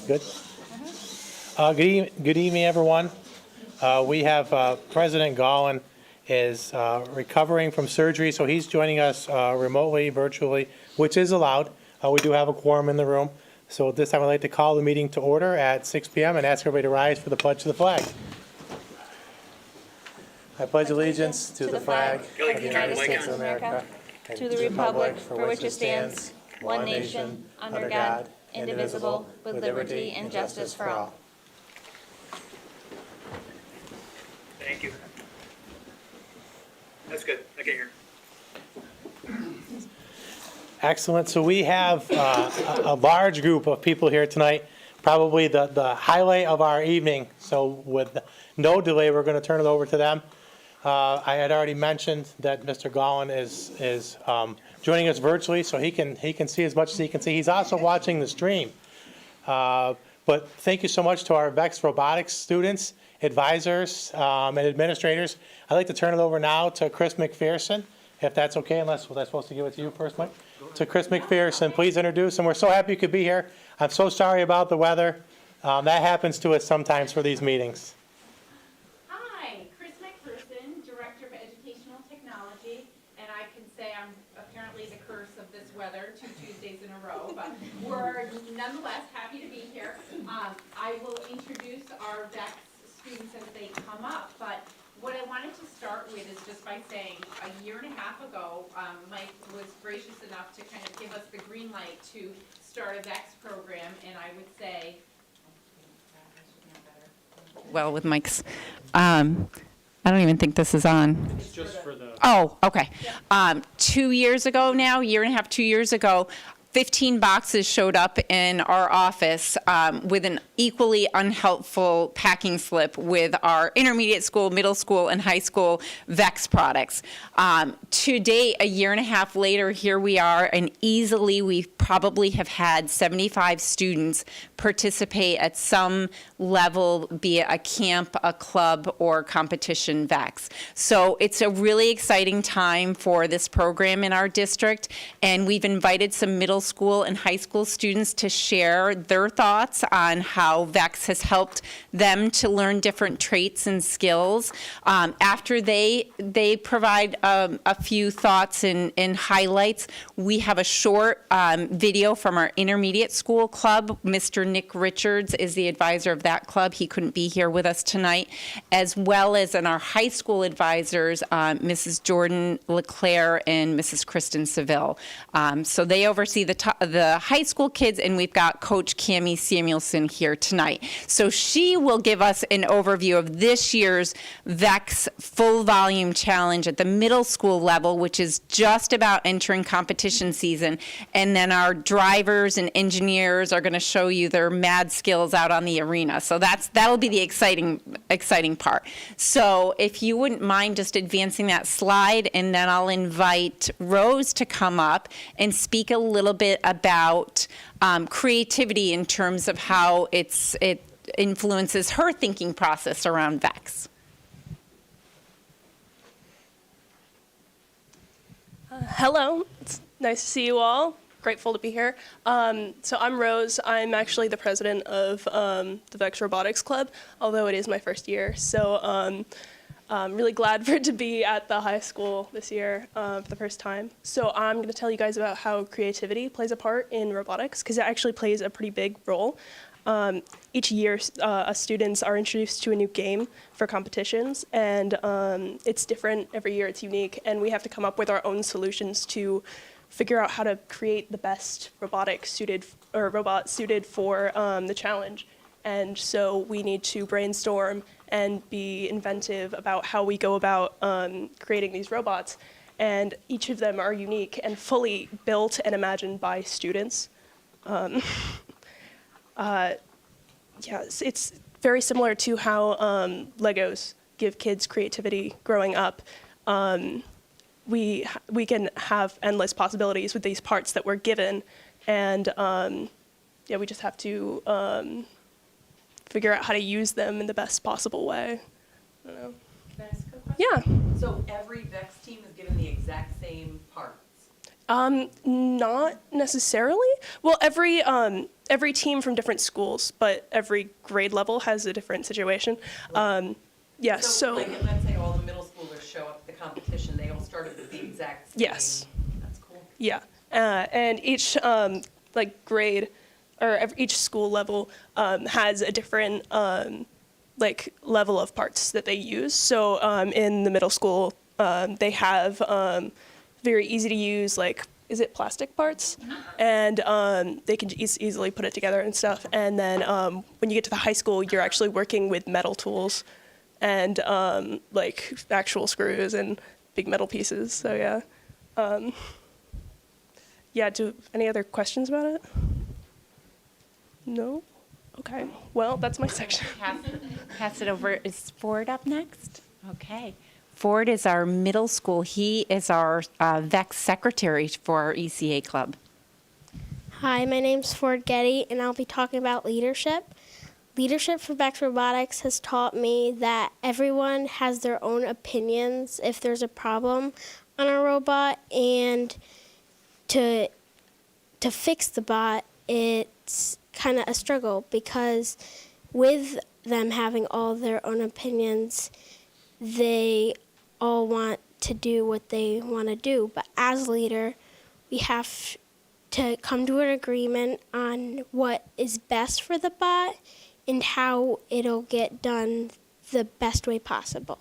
Good. Good evening, everyone. We have President Gollin is recovering from surgery, so he's joining us remotely, virtually, which is allowed. We do have a quorum in the room. So at this time, I'd like to call the meeting to order at 6 p.m. and ask everybody to rise for the pledge to the flag. I pledge allegiance to the flag of the United States of America and to the republic for which it stands, one nation, under God, indivisible, with liberty and justice for all. Thank you. That's good. I can hear. Excellent. So we have a large group of people here tonight, probably the highlight of our evening. So with no delay, we're going to turn it over to them. I had already mentioned that Mr. Gollin is joining us virtually, so he can see as much as he can see. He's also watching the stream. But thank you so much to our VEX Robotics students, advisors, and administrators. I'd like to turn it over now to Chris McPherson, if that's okay, unless was I supposed to give it to you first, Mike? To Chris McPherson, please introduce him. We're so happy you could be here. I'm so sorry about the weather. That happens to us sometimes for these meetings. Hi, Chris McPherson, Director of Educational Technology, and I can say I'm apparently the curse of this weather 2 Tuesdays in a row, but we're nonetheless happy to be here. I will introduce our VEX students as they come up, but what I wanted to start with is just by saying a year and a half ago, Mike was gracious enough to kind of give us the green light to start a VEX program, and I would say, well, with Mike's, I don't even think this is on. It's just for the. Oh, okay. 2 years ago now, year and a half, 2 years ago, 15 boxes showed up in our office with an equally unhelpful packing slip with our intermediate school, middle school, and high school VEX products. To date, a year and a half later, here we are, and easily we probably have had 75 students participate at some level, be it a camp, a club, or competition VEX. So it's a really exciting time for this program in our district, and we've invited some middle school and high school students to share their thoughts on how VEX has helped them to learn different traits and skills. After they provide a few thoughts and highlights, we have a short video from our intermediate school club. Mr. Nick Richards is the advisor of that club. He couldn't be here with us tonight, as well as in our high school advisors, Mrs. Jordan LeClaire and Mrs. Kristen Seville. So they oversee the high school kids, and we've got Coach Cammie Samuelson here tonight. So she will give us an overview of this year's VEX Full Volume Challenge at the middle school level, which is just about entering competition season. And then our drivers and engineers are going to show you their mad skills out on the arena. So that'll be the exciting part. So if you wouldn't mind just advancing that slide, and then I'll invite Rose to come up and speak a little bit about creativity in terms of how it influences her thinking process around VEX. Hello, it's nice to see you all. Grateful to be here. So I'm Rose. I'm actually the president of the VEX Robotics Club, although it is my first year. So I'm really glad to be at the high school this year for the first time. So I'm going to tell you guys about how creativity plays a part in robotics, because it actually plays a pretty big role. Each year, us students are introduced to a new game for competitions, and it's different every year. It's unique, and we have to come up with our own solutions to figure out how to create the best robot suited for the challenge. And so we need to brainstorm and be inventive about how we go about creating these robots. And each of them are unique and fully built and imagined by students. Yes, it's very similar to how Legos give kids creativity growing up. We can have endless possibilities with these parts that we're given, and we just have to figure out how to use them in the best possible way. I don't know. Can I ask a question? Yeah. So every VEX team is given the exact same parts? Not necessarily. Well, every team from different schools, but every grade level has a different situation. Yeah, so like, let's say all the middle schoolers show up at the competition, they all started with the exact same. yes. That's cool. Yeah, and each like grade or each school level has a different like level of parts that they use. So in the middle school, they have very easy to use, like, is it plastic parts? And they can easily put it together and stuff. And then when you get to the high school, you're actually working with metal tools and like actual screws and big metal pieces. So yeah. Yeah, any other questions about it? No? Okay, well, that's my section. Pass it over. Is Ford up next? Okay. Ford is our middle school. He is our VEX secretary for our ECA club. Hi, my name's Ford Getty, and I'll be talking about leadership. Leadership for VEX Robotics has taught me that everyone has their own opinions if there's a problem on a robot, and to fix the bot, it's kind of a struggle because with them having all their own opinions, they all want to do what they want to do. But as leader, we have to come to an agreement on what is best for the bot and how it'll get done the best way possible.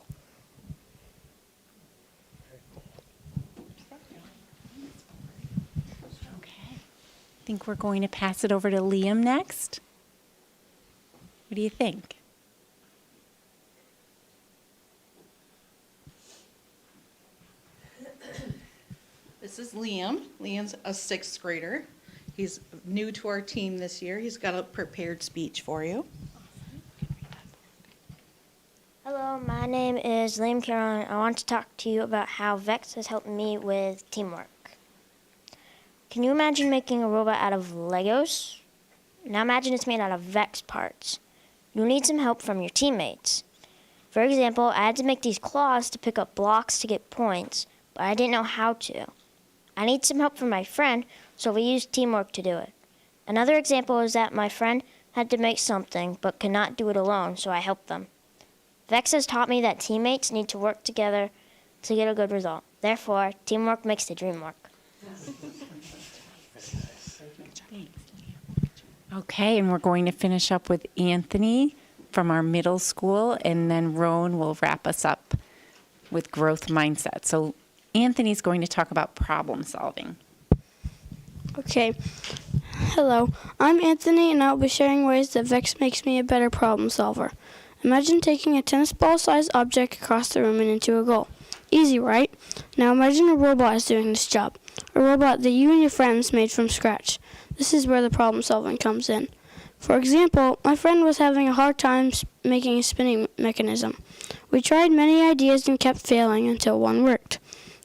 Okay. I think we're going to pass it over to Liam next. What do you think? This is Liam. Liam's a sixth grader. He's new to our team this year. He's got a prepared speech for you. Hello, my name is Liam Caroline. I want to talk to you about how VEX has helped me with teamwork. Can you imagine making a robot out of Legos? Now imagine it's made out of VEX parts. You'll need some help from your teammates. For example, I had to make these claws to pick up blocks to get points, but I didn't know how to. I need some help from my friend, so we used teamwork to do it. Another example is that my friend had to make something but could not do it alone, so I helped them. VEX has taught me that teammates need to work together to get a good result. Therefore, teamwork makes the dream work. Okay, and we're going to finish up with Anthony from our middle school, and then Rowan will wrap us up with growth mindset. So Anthony's going to talk about problem solving. Okay. Hello, I'm Anthony, and I'll be sharing ways that VEX makes me a better problem solver. Imagine taking a tennis ball-sized object across the room and into a goal. Easy, right? Now imagine a robot is doing this job. A robot that you and your friends made from scratch. This is where the problem solving comes in. For example, my friend was having a hard time making a spinning mechanism. We tried many ideas and kept failing until one worked.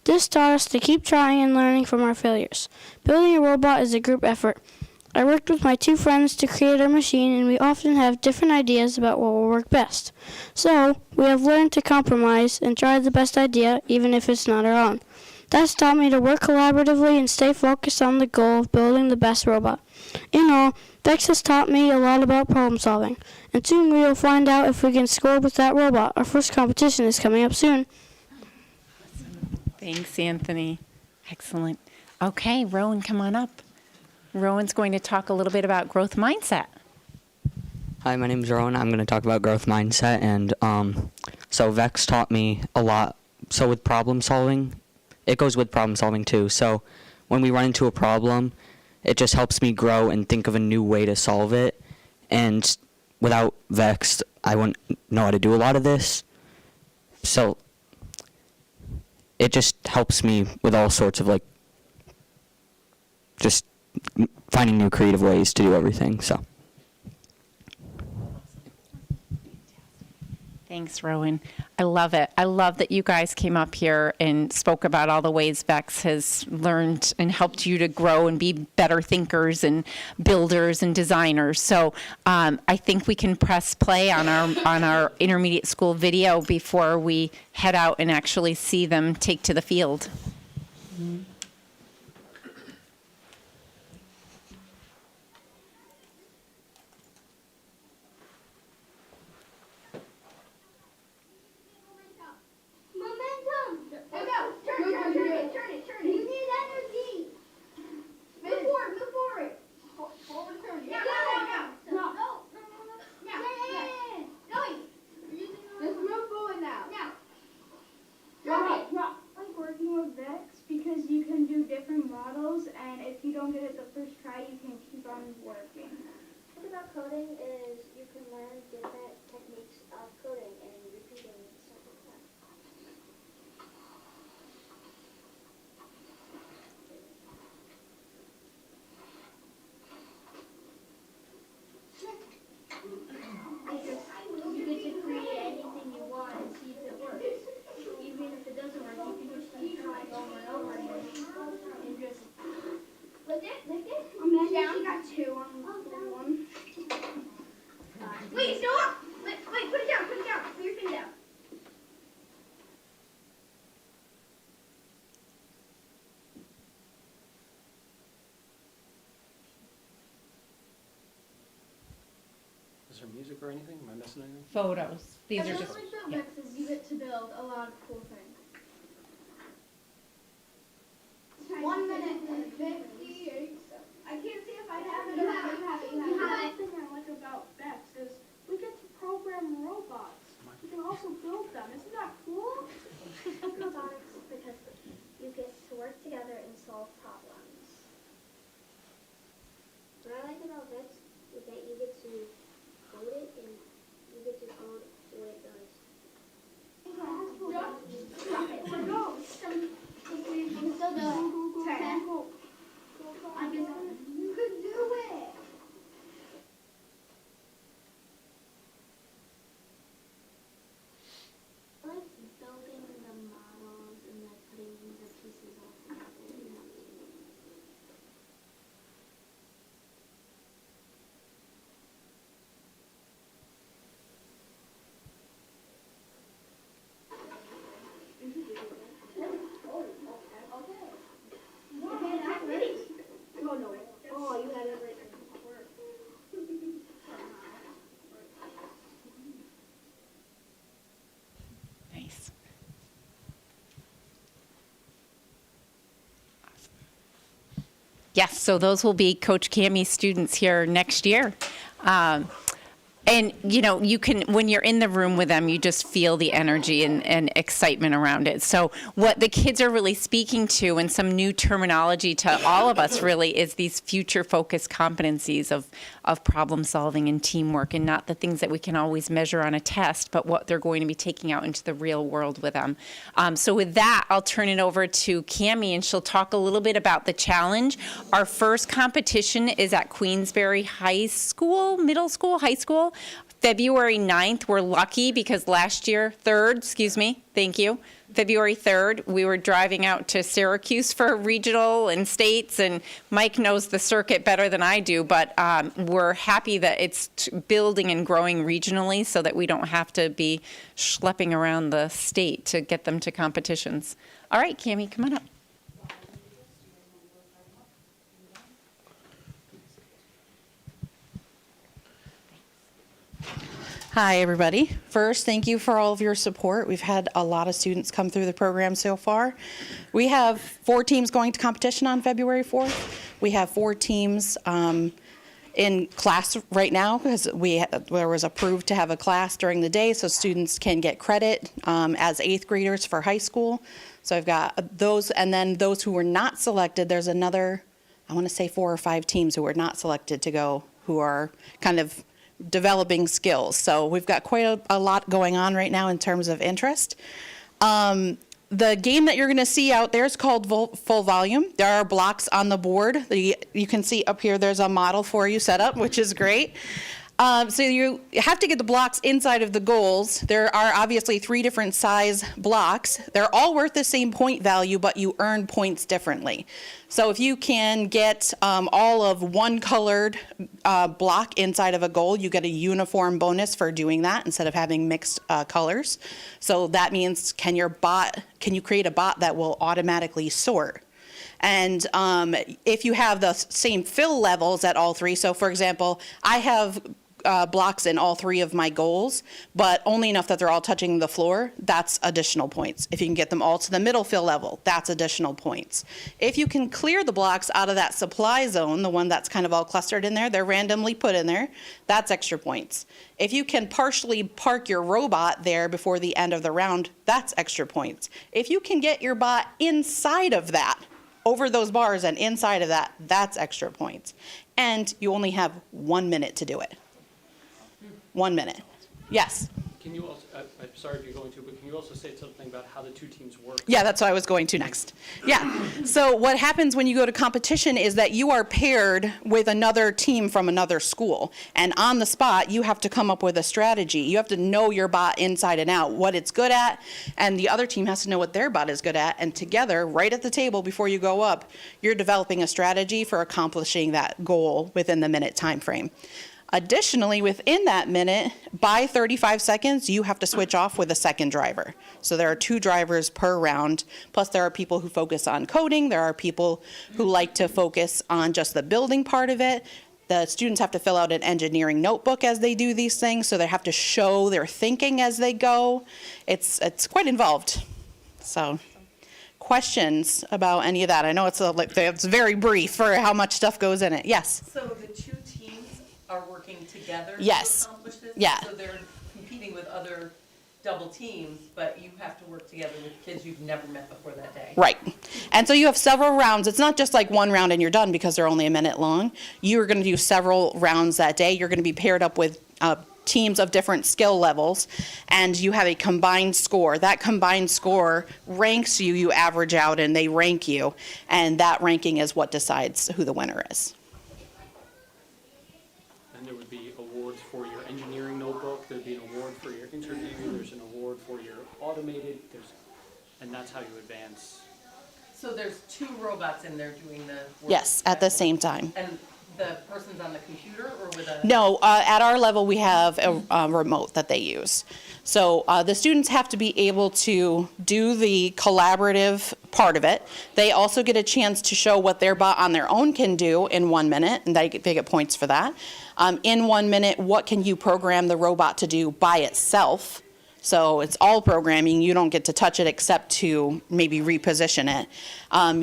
This taught us to keep trying and learning from our failures. Building a robot is a group effort. I worked with my two friends to create our machine, and we often have different ideas about what will work best. So, we have learned to compromise and try the best idea, even if it's not our own. That's taught me to work collaboratively and stay focused on the goal of building the best robot. In all, VEX has taught me a lot about problem solving, and soon we will find out if we can score with that robot. Our first competition is coming up soon. Thanks, Anthony. Excellent. Okay, Rowan, come on up. Rowan's going to talk a little bit about growth mindset. Hi, my name is Rowan. I'm going to talk about growth mindset, and so VEX taught me a lot. So with problem solving, it goes with problem solving too. So when we run into a problem, it just helps me grow and think of a new way to solve it. And without VEX, I wouldn't know how to do a lot of this. So it just helps me with all sorts of, like, just finding new creative ways to do everything. So Thanks, Rowan. I love it. I love that you guys came up here and spoke about all the ways VEX has learned and helped you to grow and be better thinkers and builders and designers. So I think we can press play on our intermediate school video before we head out and actually see them take to the field. or music or anything? Am I missing anything? Photos. These are I just, really like yeah. that because you get to build a lot of cool things. 1 minute and 58 seconds. I can't see if I have it. You have it. You have it. The thing I like about Bex is we get to program robots. We can also build them. Isn't that cool? Robotics because you get to work together and solve problems. What I like about Vex is that you get to code it and you get to code what it does. You can still do it. 10. You can do it. I like building the models and like putting the pieces all together. Oh, you had it right. Nice. Yes, so those will be Coach Cammie's students here next year. And, you know, you can, when you're in the room with them, you just feel the energy and excitement around it. So what the kids are really speaking to, and some new terminology to all of us really, is these future-focused competencies of problem solving and teamwork, and not the things that we can always measure on a test, but what they're going to be taking out into the real world with them. So with that, I'll turn it over to Cammie, and she'll talk a little bit about the challenge. Our first competition is at Queensbury High School, middle school, high school. February 9th, we're lucky because last year, thank you. February 3rd, we were driving out to Syracuse for regional and states, and Mike knows the circuit better than I do, but we're happy that it's building and growing regionally so that we don't have to be schlepping around the state to get them to competitions. All right, Cammie, come on up. Hi, everybody. First, thank you for all of your support. We've had a lot of students come through the program so far. We have 4 teams going to competition on February 4th. We have 4 teams in class right now because there was approved to have a class during the day so students can get credit as 8th graders for high school. So I've got those, and then those who were not selected, there's another, I want to say 4 or 5 teams who were not selected to go, who are kind of developing skills. So we've got quite a lot going on right now in terms of interest. The game that you're going to see out there is called Full Volume. There are blocks on the board. You can see up here there's a model for you set up, which is great. So you have to get the blocks inside of the goals. There are obviously 3 different size blocks. They're all worth the same point value, but you earn points differently. So if you can get all of one colored block inside of a goal, you get a uniform bonus for doing that instead of having mixed colors. So that means can you create a bot that will automatically sort? And if you have the same fill levels at all 3, so for example, I have blocks in all 3 of my goals, but only enough that they're all touching the floor, that's additional points. If you can get them all to the middle fill level, that's additional points. If you can clear the blocks out of that supply zone, the one that's kind of all clustered in there, they're randomly put in there, that's extra points. If you can partially park your robot there before the end of the round, that's extra points. If you can get your bot inside of that, over those bars and inside of that, that's extra points. And you only have 1 minute to do it. 1 minute. Yes? Can you also, I'm sorry if you're going to, but can you also say something about how the 2 teams work? Yeah, that's what I was going to next. Yeah. So what happens when you go to competition is that you are paired with another team from another school. And on the spot, you have to come up with a strategy. You have to know your bot inside and out, what it's good at, and the other team has to know what their bot is good at. And together, right at the table before you go up, you're developing a strategy for accomplishing that goal within the minute time frame. Additionally, within that minute, by 35 seconds, you have to switch off with a second driver. So there are 2 drivers per round. Plus, there are people who focus on coding. There are people who like to focus on just the building part of it. the students have to fill out an engineering notebook as they do these things, so they have to show their thinking as they go. It's quite involved. So, questions about any of that? I know it's very brief for how much stuff goes in it. Yes? So the two teams are working together Yes. to accomplish this? Yeah. So they're competing with other double teams, but you have to work together with kids you've never met before that day? Right. And so you have several rounds. It's not just like one round and you're done because they're only a minute long. You're going to do several rounds that day. You're going to be paired up with teams of different skill levels, and you have a combined score. That combined score ranks you, you average out, and they rank you, and that ranking is what decides who the winner is. And there would be awards for your engineering notebook, there'd be an award for your interview, there's an award for your automated, and that's how you advance. So there's two robots in there doing the work? Yes, at the same time. And the person's on the computer or with a? No, at our level, we have a remote that they use. So the students have to be able to do the collaborative part of it. They also get a chance to show what their bot on their own can do in 1 minute, and they get points for that. In 1 minute, what can you program the robot to do by itself? So it's all programming. You don't get to touch it except to maybe reposition it.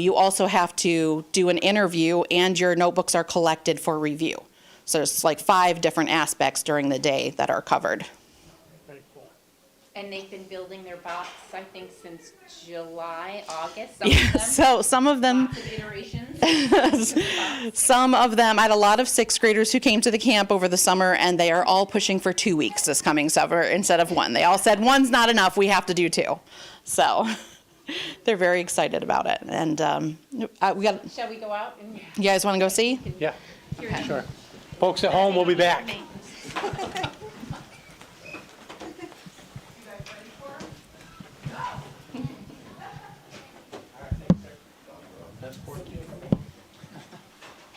You also have to do an interview, and your notebooks are collected for review. So there's like 5 different aspects during the day that are covered. Very cool. And they've been building their bots, I think, since July, August, Some of them, Lots of iterations. some of them, I had a lot of 6th graders who came to the camp over the summer, and they are all pushing for 2 weeks this coming summer instead of 1. They all said, 1's not enough, we have to do 2. So they're very excited about it. And we got, Shall we go out? And you guys want to go see? Yeah, sure. Folks at home, we'll be back.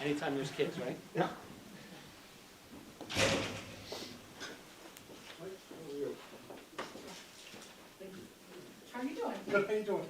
Anytime there's kids, right? Yeah. How are you doing? Good, how you doing?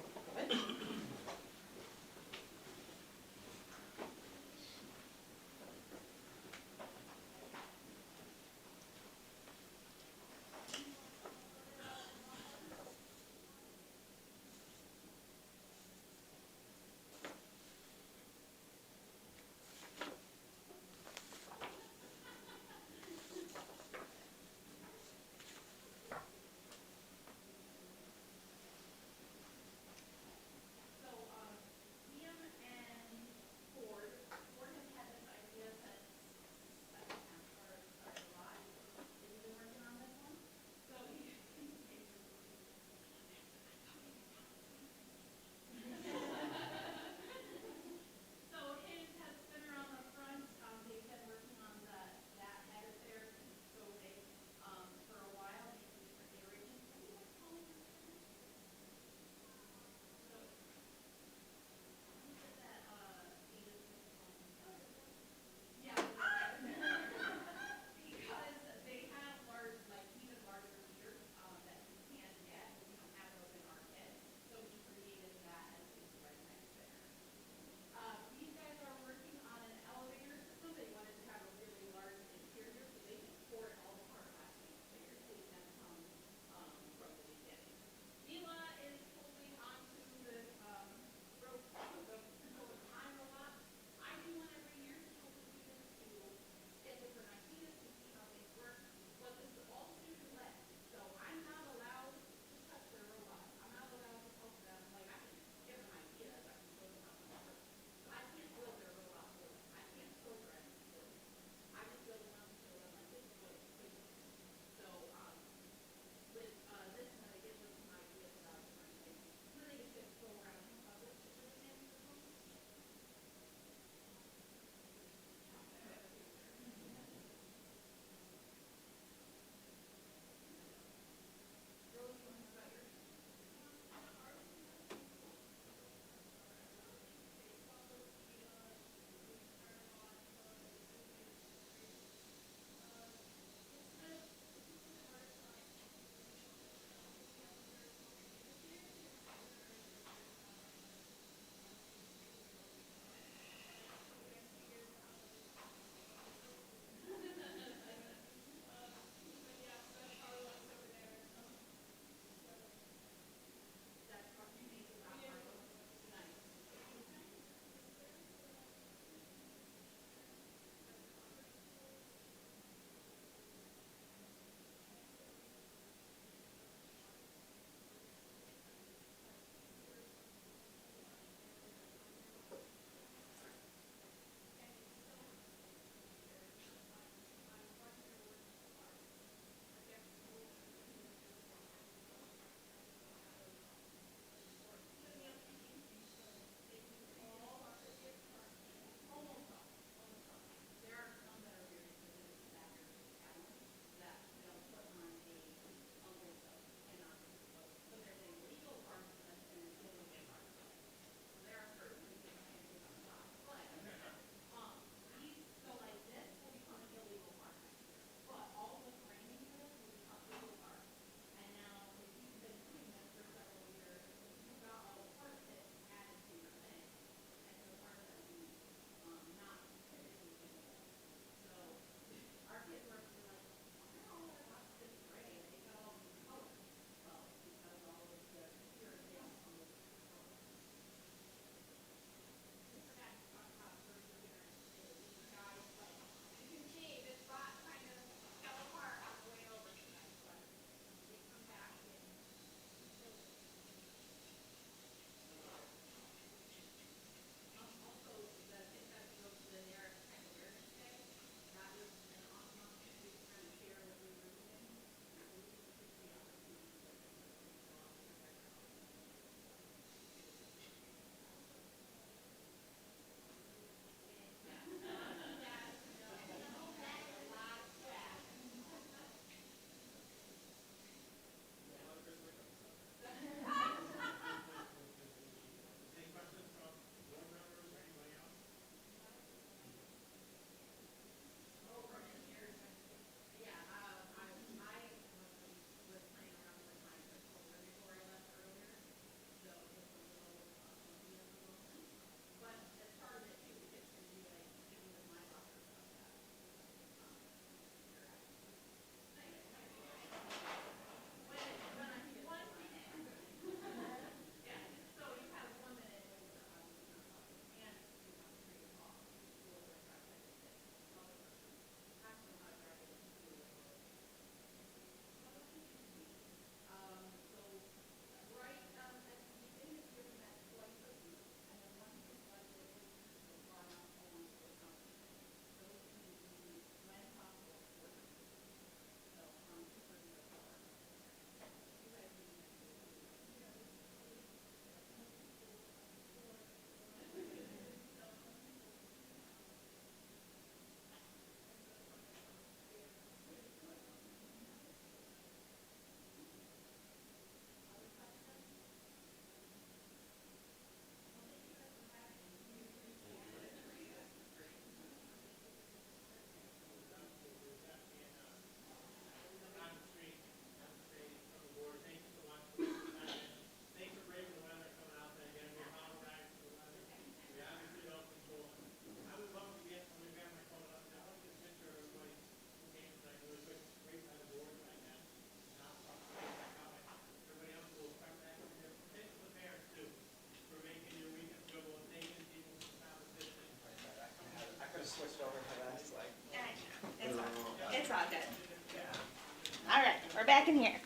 in here.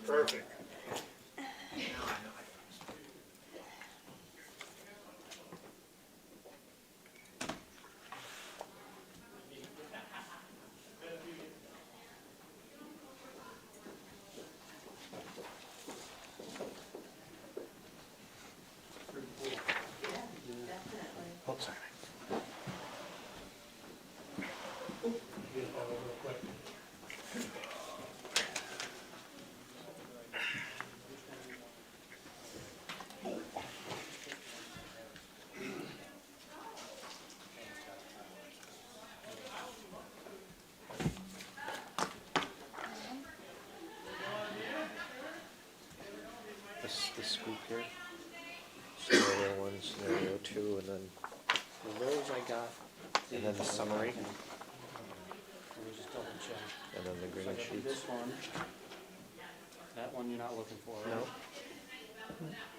Perfect. Oops, sorry. The scoop here. Scenario 1, scenario 2, and then Those I got. and then the summary, Let me just double check. and then the So I green got sheets. this one. That one you're not looking for, right? No.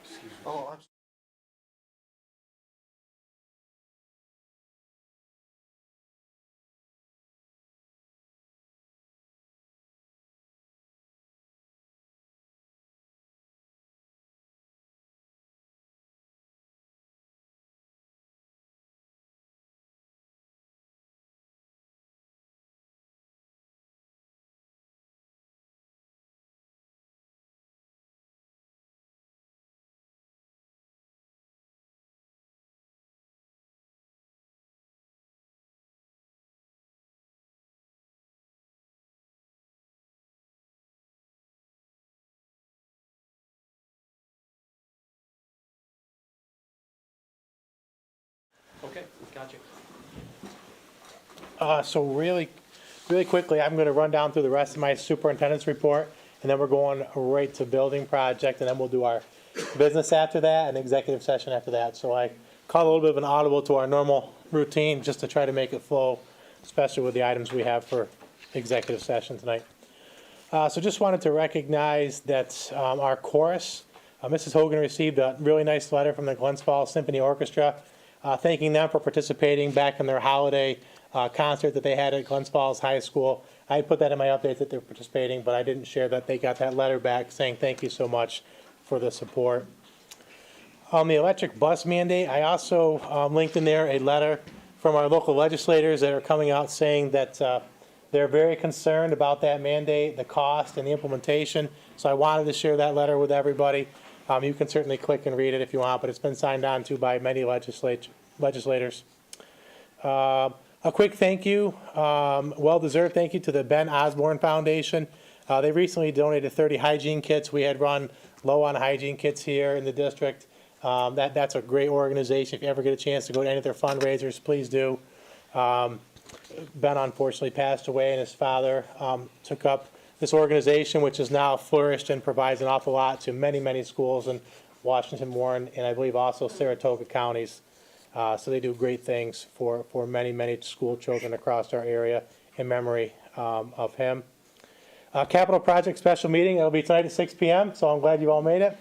Excuse me. Oh, I'm Okay, gotcha. So really quickly, I'm going to run down through the rest of my superintendent's report, and then we're going right to building project, and then we'll do our business after that and executive session after that. So I call a little bit of an audible to our normal routine just to try to make it flow, especially with the items we have for executive session tonight. So just wanted to recognize that our chorus, Mrs. Hogan received a really nice letter from the Glens Falls Symphony Orchestra, thanking them for participating back in their holiday concert that they had at Glens Falls High School. I put that in my update that they're participating, but I didn't share that they got that letter back saying thank you so much for the support. On the electric bus mandate, I also linked in there a letter from our local legislators that are coming out saying that they're very concerned about that mandate, the cost, and the implementation. So I wanted to share that letter with everybody. You can certainly click and read it if you want, but it's been signed on to by many legislators. A quick thank you, well-deserved thank you to the Ben Osborne Foundation. They recently donated 30 hygiene kits. We had run low on hygiene kits here in the district. That's a great organization. If you ever get a chance to go to any of their fundraisers, please do. Ben unfortunately passed away, and his father took up this organization, which has now flourished and provides an awful lot to many, many schools in Washington, Warren, and I believe also Saratoga counties. So they do great things for many, many school children across our area in memory of him. Capital project special meeting, it'll be tonight at 6 p.m., so I'm glad you all made it.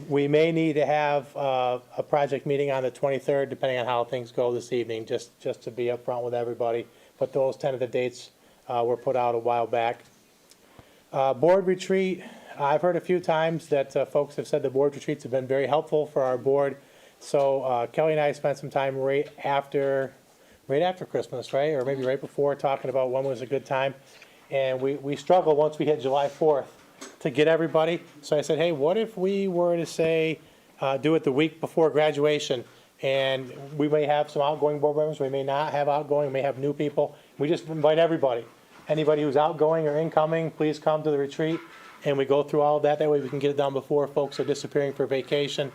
We may need to have a project meeting on the 23rd, depending on how things go this evening, just to be upfront with everybody. But those tentative dates were put out a while back. Board retreat, I've heard a few times that folks have said the board retreats have been very helpful for our board. So Kelly and I spent some time right after Christmas, right? Or maybe right before, talking about when was a good time. And we struggled once we hit July 4th to get everybody. So I said, hey, what if we were to say, do it the week before graduation? And we may have some outgoing board members, we may not have outgoing, we may have new people. We just invite everybody. Anybody who's outgoing or incoming, please come to the retreat. And we go through all of that. That way we can get it done before folks are disappearing for vacation.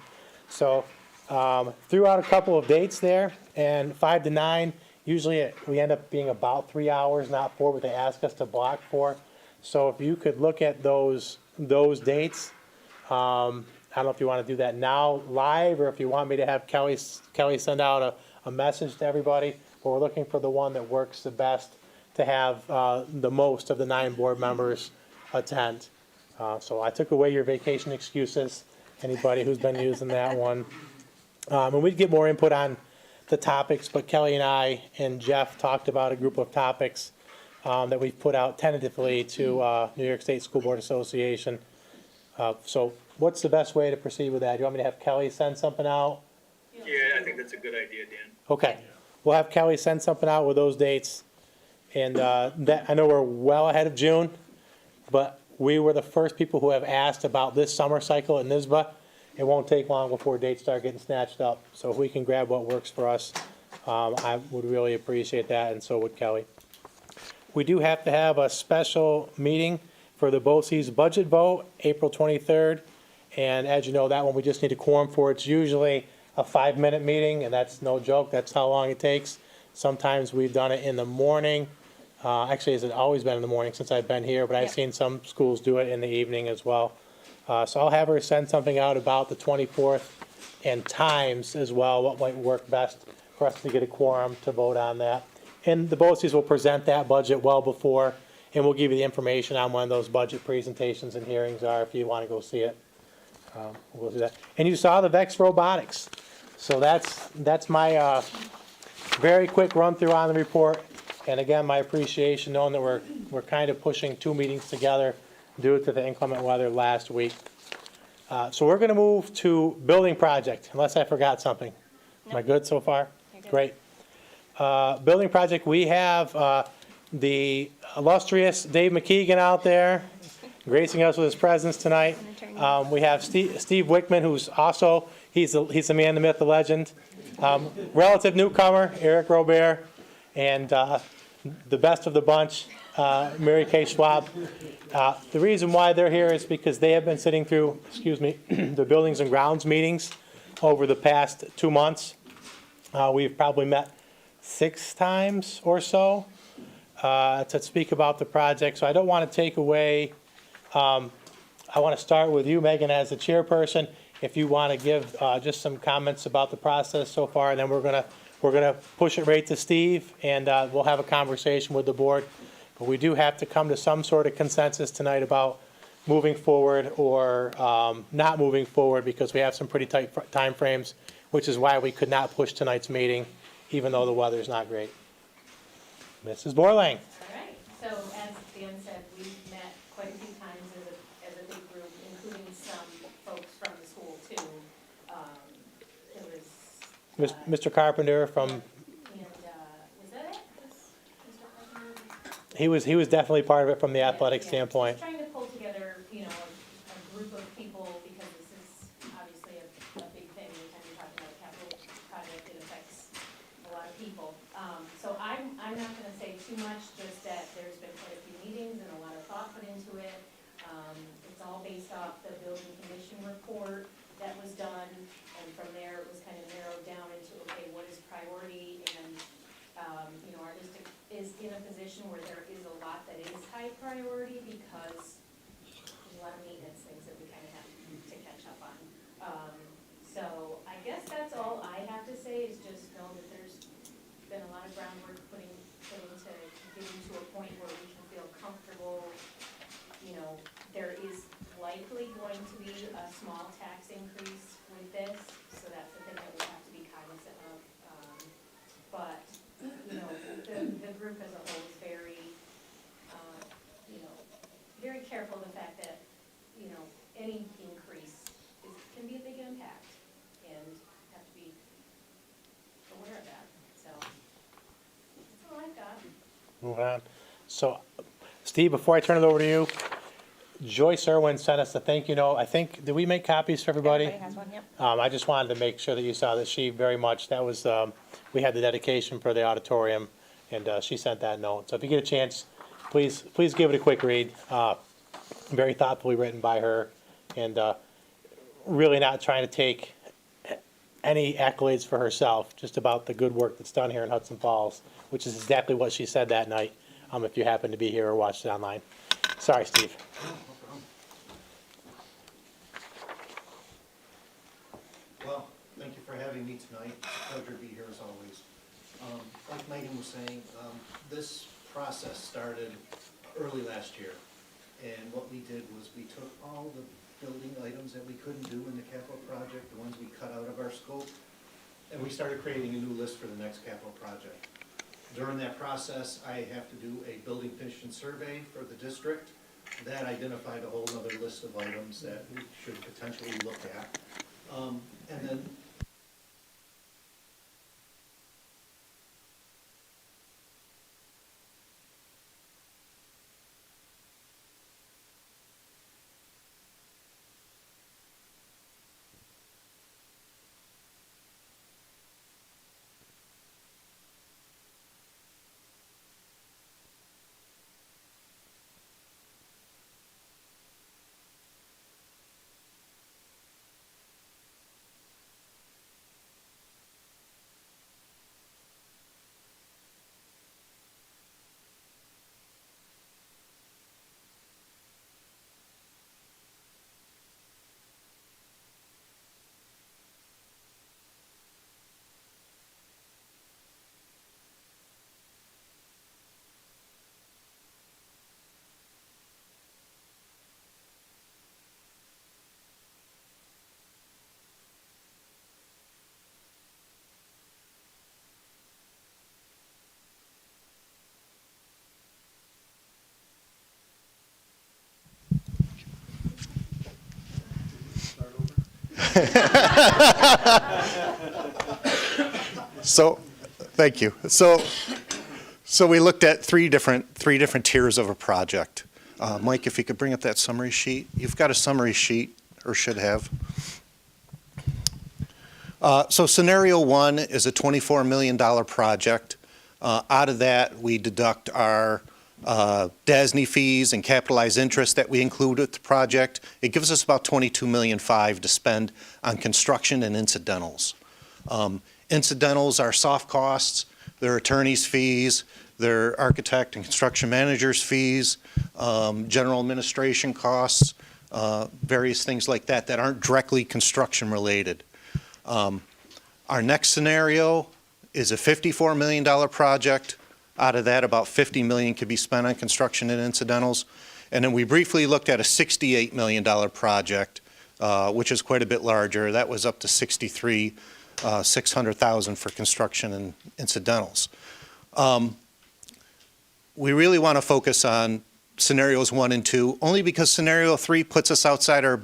So threw out a couple of dates there, and 5 to 9, usually we end up being about 3 hours, not 4, but they ask us to block 4. So if you could look at those dates, I don't know if you want to do that now live, or if you want me to have Kelly send out a message to everybody, but we're looking for the one that works the best to have the most of the 9 board members attend. So I took away your vacation excuses, anybody who's been using that one. And we'd get more input on the topics, but Kelly and I and Jeff talked about a group of topics that we've put out tentatively to New York State School Board Association. So what's the best way to proceed with that? Do you want me to have Kelly send something out? Yeah, I think that's a good idea, Dan. Okay, we'll have Kelly send something out with those dates. And that, I know we're well ahead of June, but we were the first people who have asked about this summer cycle at NYSBA. It won't take long before dates start getting snatched up. So if we can grab what works for us, I would really appreciate that, and so would Kelly. We do have to have a special meeting for the BOCES budget vote, April 23rd. And as you know, that one we just need a quorum for. It's usually a 5-minute meeting, and that's no joke. That's how long it takes. Sometimes we've done it in the morning. Actually, it's always been in the morning since I've been here, but I've seen some schools do it in the evening as well. So I'll have her send something out about the 24th and times as well, what might work best for us to get a quorum to vote on that. And the BOCES will present that budget well before, and we'll give you the information on when those budget presentations and hearings are if you want to go see it. We'll do that. And you saw the VEX robotics. So that's my very quick run through on the report. And again, my appreciation knowing that we're kind of pushing 2 meetings together due to the inclement weather last week. So we're going to move to building project, unless I forgot something. Am I good so far? Great. Building project, we have the illustrious Dave McKeegan out there gracing us with his presence tonight. We have Steve Wickman, who's also, he's the man, the myth, the legend. Relative newcomer, Eric Robert, and the best of the bunch, Mary Kay Schwab. The reason why they're here is because they have been sitting through, the buildings and grounds meetings over the past 2 months. We've probably met 6 times or so to speak about the project. So I don't want to take away, I want to start with you, Megan, as the chairperson. If you want to give just some comments about the process so far, and then we're gonna push it right to Steve, and we'll have a conversation with the board. But we do have to come to some sort of consensus tonight about moving forward or not moving forward, because we have some pretty tight time frames, which is why we could not push tonight's meeting, even though the weather's not great. Mrs. Borlang. All right, so as Dan said, we've met quite a few times as a big group, including some folks from the school too. There was. Mr. Carpenter from, And, was that it? Mr. Carpenter? he was definitely part of it from the athletic standpoint. Just trying to pull together, a group of people, because this is obviously a big thing. Anytime you're talking about a capital project, it affects a lot of people. So I'm not gonna say too much, just that there's been quite a few meetings and a lot of thought put into it. It's all based off the building condition report that was done, and from there it was kind of narrowed down into, okay, what is priority? And, our district is in a position where there is a lot that is high priority, because there's a lot of maintenance things that we kind of have to catch up on. So I guess that's all I have to say, is just know that there's been a lot of groundwork put into getting to a point where we can feel comfortable. There is likely going to be a small tax increase with this, so that's the thing that we have to be cognizant of. But the group as a whole is very, very careful of the fact that, any increase can be a big impact, and have to be aware of that. So that's all I've got. Moving on. So, Steve, before I turn it over to you, Joyce Irwin sent us a thank you note. I think, did we make copies for everybody? Everybody has one, yep. I just wanted to make sure that you saw that she very much, that was, we had the dedication for the auditorium, and she sent that note. So if you get a chance, please give it a quick read. Very thoughtfully written by her, and really not trying to take any accolades for herself, just about the good work that's done here in Hudson Falls, which is exactly what she said that night, if you happen to be here or watched it online. Sorry, Steve. Well, thank you for having me tonight. Pleasure to be here as always. Like Megan was saying, this process started early last year. And what we did was we took all the building items that we couldn't do in the capital project, the ones we cut out of our scope, and we started creating a new list for the next capital project. During that process, I have to do a building condition survey for the district. That identified a whole other list of items that we should potentially look at. And then So, thank you. So we looked at three different tiers of a project. Mike, if you could bring up that summary sheet. You've got a summary sheet, or should have. So scenario one is a $24 million project. Out of that, we deduct our DASNY fees and capitalized interest that we include with the project. It gives us about $22.5 million to spend on construction and incidentals. Incidentals are soft costs, their attorney's fees, their architect and construction manager's fees, general administration costs, various things like that that aren't directly construction related. Our next scenario is a $54 million project. Out of that, about $50 million could be spent on construction and incidentals. And then we briefly looked at a $68 million project, which is quite a bit larger. That was up to $600,000 for construction and incidentals. We really want to focus on scenarios 1 and 2, only because scenario 3 puts us outside our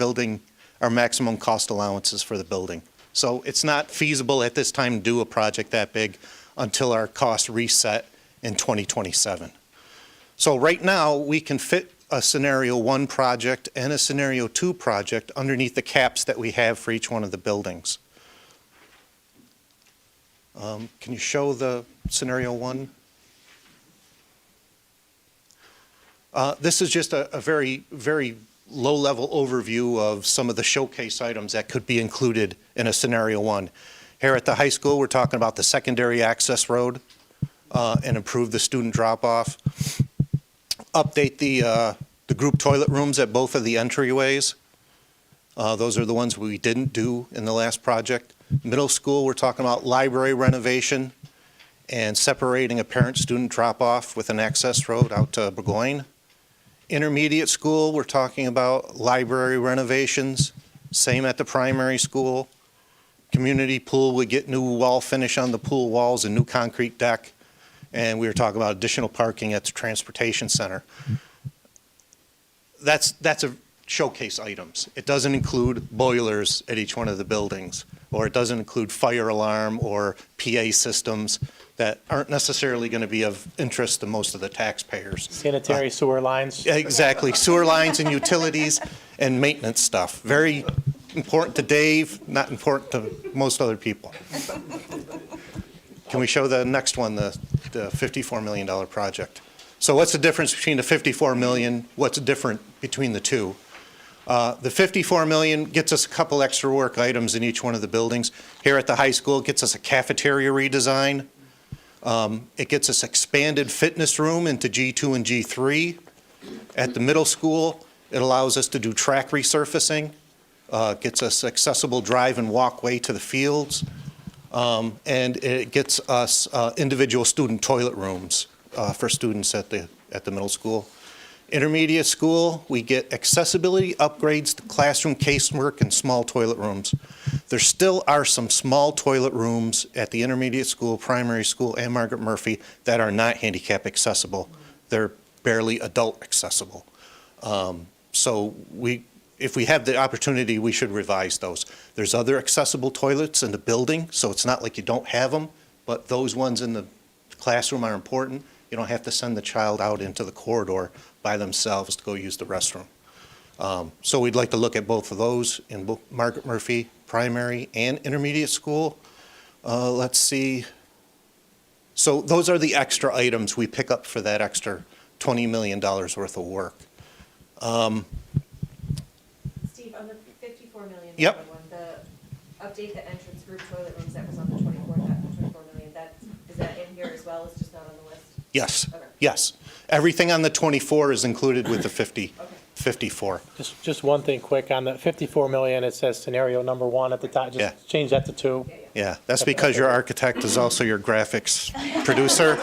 maximum cost allowances for the building. So it's not feasible at this time to do a project that big until our costs reset in 2027. So right now, we can fit a scenario 1 project and a scenario 2 project underneath the caps that we have for each one of the buildings. Can you show the scenario 1? This is just a very, very low-level overview of some of the showcase items that could be included in a scenario 1. Here at the high school, we're talking about the secondary access road and improve the student drop-off. Update the group toilet rooms at both of the entryways. Those are the ones we didn't do in the last project. Middle school, we're talking about library renovation and separating a parent-student drop-off with an access road out to Burgoyne. Intermediate school, we're talking about library renovations, same at the primary school. Community pool, we get new wall finish on the pool walls and new concrete deck. And we were talking about additional parking at the transportation center. That's a showcase items. It doesn't include boilers at each one of the buildings, or it doesn't include fire alarm or PA systems that aren't necessarily going to be of interest to most of the taxpayers. Sanitary sewer lines. Exactly, sewer lines and utilities and maintenance stuff. Very important to Dave, not important to most other people. Can we show the next one, the $54 million project? So what's the difference between the $54 million? What's different between the two? The $54 million gets us a couple extra work items in each one of the buildings. Here at the high school, it gets us a cafeteria redesign. It gets us expanded fitness room into G2 and G3. At the middle school, it allows us to do track resurfacing, gets us accessible drive and walkway to the fields, and it gets us individual student toilet rooms for students at the middle school. Intermediate school, we get accessibility upgrades to classroom casework and small toilet rooms. There still are some small toilet rooms at the intermediate school, primary school, and Margaret Murphy that are not handicap accessible. They're barely adult accessible. So if we have the opportunity, we should revise those. There's other accessible toilets in the building, so it's not like you don't have them, but those ones in the classroom are important. You don't have to send the child out into the corridor by themselves to go use the restroom. So we'd like to look at both of those in both Margaret Murphy primary and intermediate school. Let's see. So those are the extra items we pick up for that extra $20 million worth of work. Steve, on the $54 million Yep. one, the update the entrance group toilet rooms that was on the 24 million, is that in here as well? It's just not on the list? Yes, Okay. yes. Everything on the 24 is included with the 54. Just one thing quick, on the 54 million, it says scenario number 1 at the top, Yeah. just change that to 2. Yeah, that's because your architect is also your graphics producer,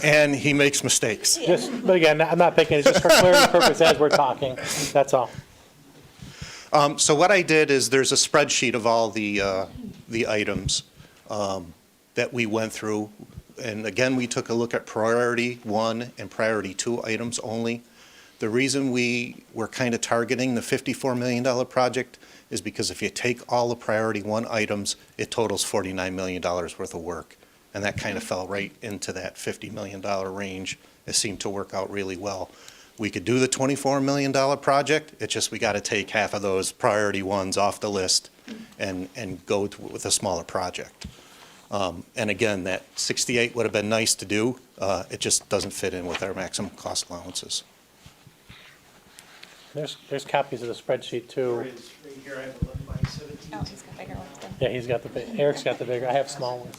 and he makes mistakes. But again, I'm not picking, it's just for clarity purposes as we're talking, that's all. So what I did is there's a spreadsheet of all the items that we went through. And again, we took a look at priority 1 and priority 2 items only. The reason we were kind of targeting the $54 million project is because if you take all the priority 1 items, it totals $49 million worth of work. And that kind of fell right into that $50 million range. It seemed to work out really well. We could do the $24 million project, it's just we got to take half of those priority 1s off the list and go with a smaller project. And again, that 68 would have been nice to do. It just doesn't fit in with our maximum cost allowances. There's copies of the spreadsheet too. Here I have 11 by 17. Oh, he's got bigger ones then. Yeah, he's got Eric's got the bigger, I have small ones.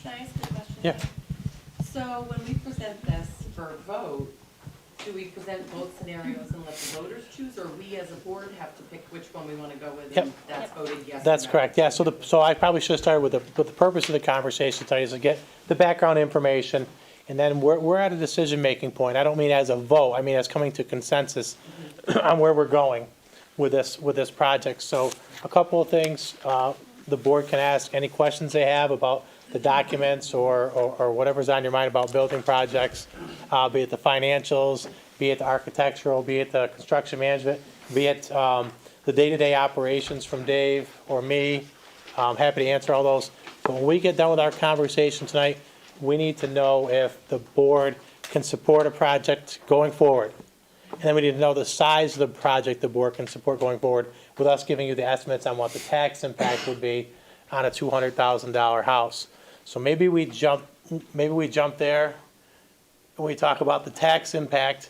Can I ask a question? Yeah. So when we present this for a vote, do we present both scenarios and let the voters choose, or we as a board have to pick which one we want to go with, and that's voted yes or no? That's correct, yeah, so I probably should have started with the purpose of the conversation tonight is to get the background information, and then we're at a decision-making point. I don't mean as a vote, I mean as coming to consensus on where we're going with this project. So a couple of things, the board can ask any questions they have about the documents or whatever's on your mind about building projects, be it the financials, be it the architectural, be it the construction management, be it the day-to-day operations from Dave or me. I'm happy to answer all those. But when we get done with our conversation tonight, we need to know if the board can support a project going forward. And then we need to know the size of the project the board can support going forward, with us giving you the estimates on what the tax impact would be on a $200,000 house. So maybe we jump there, and we talk about the tax impact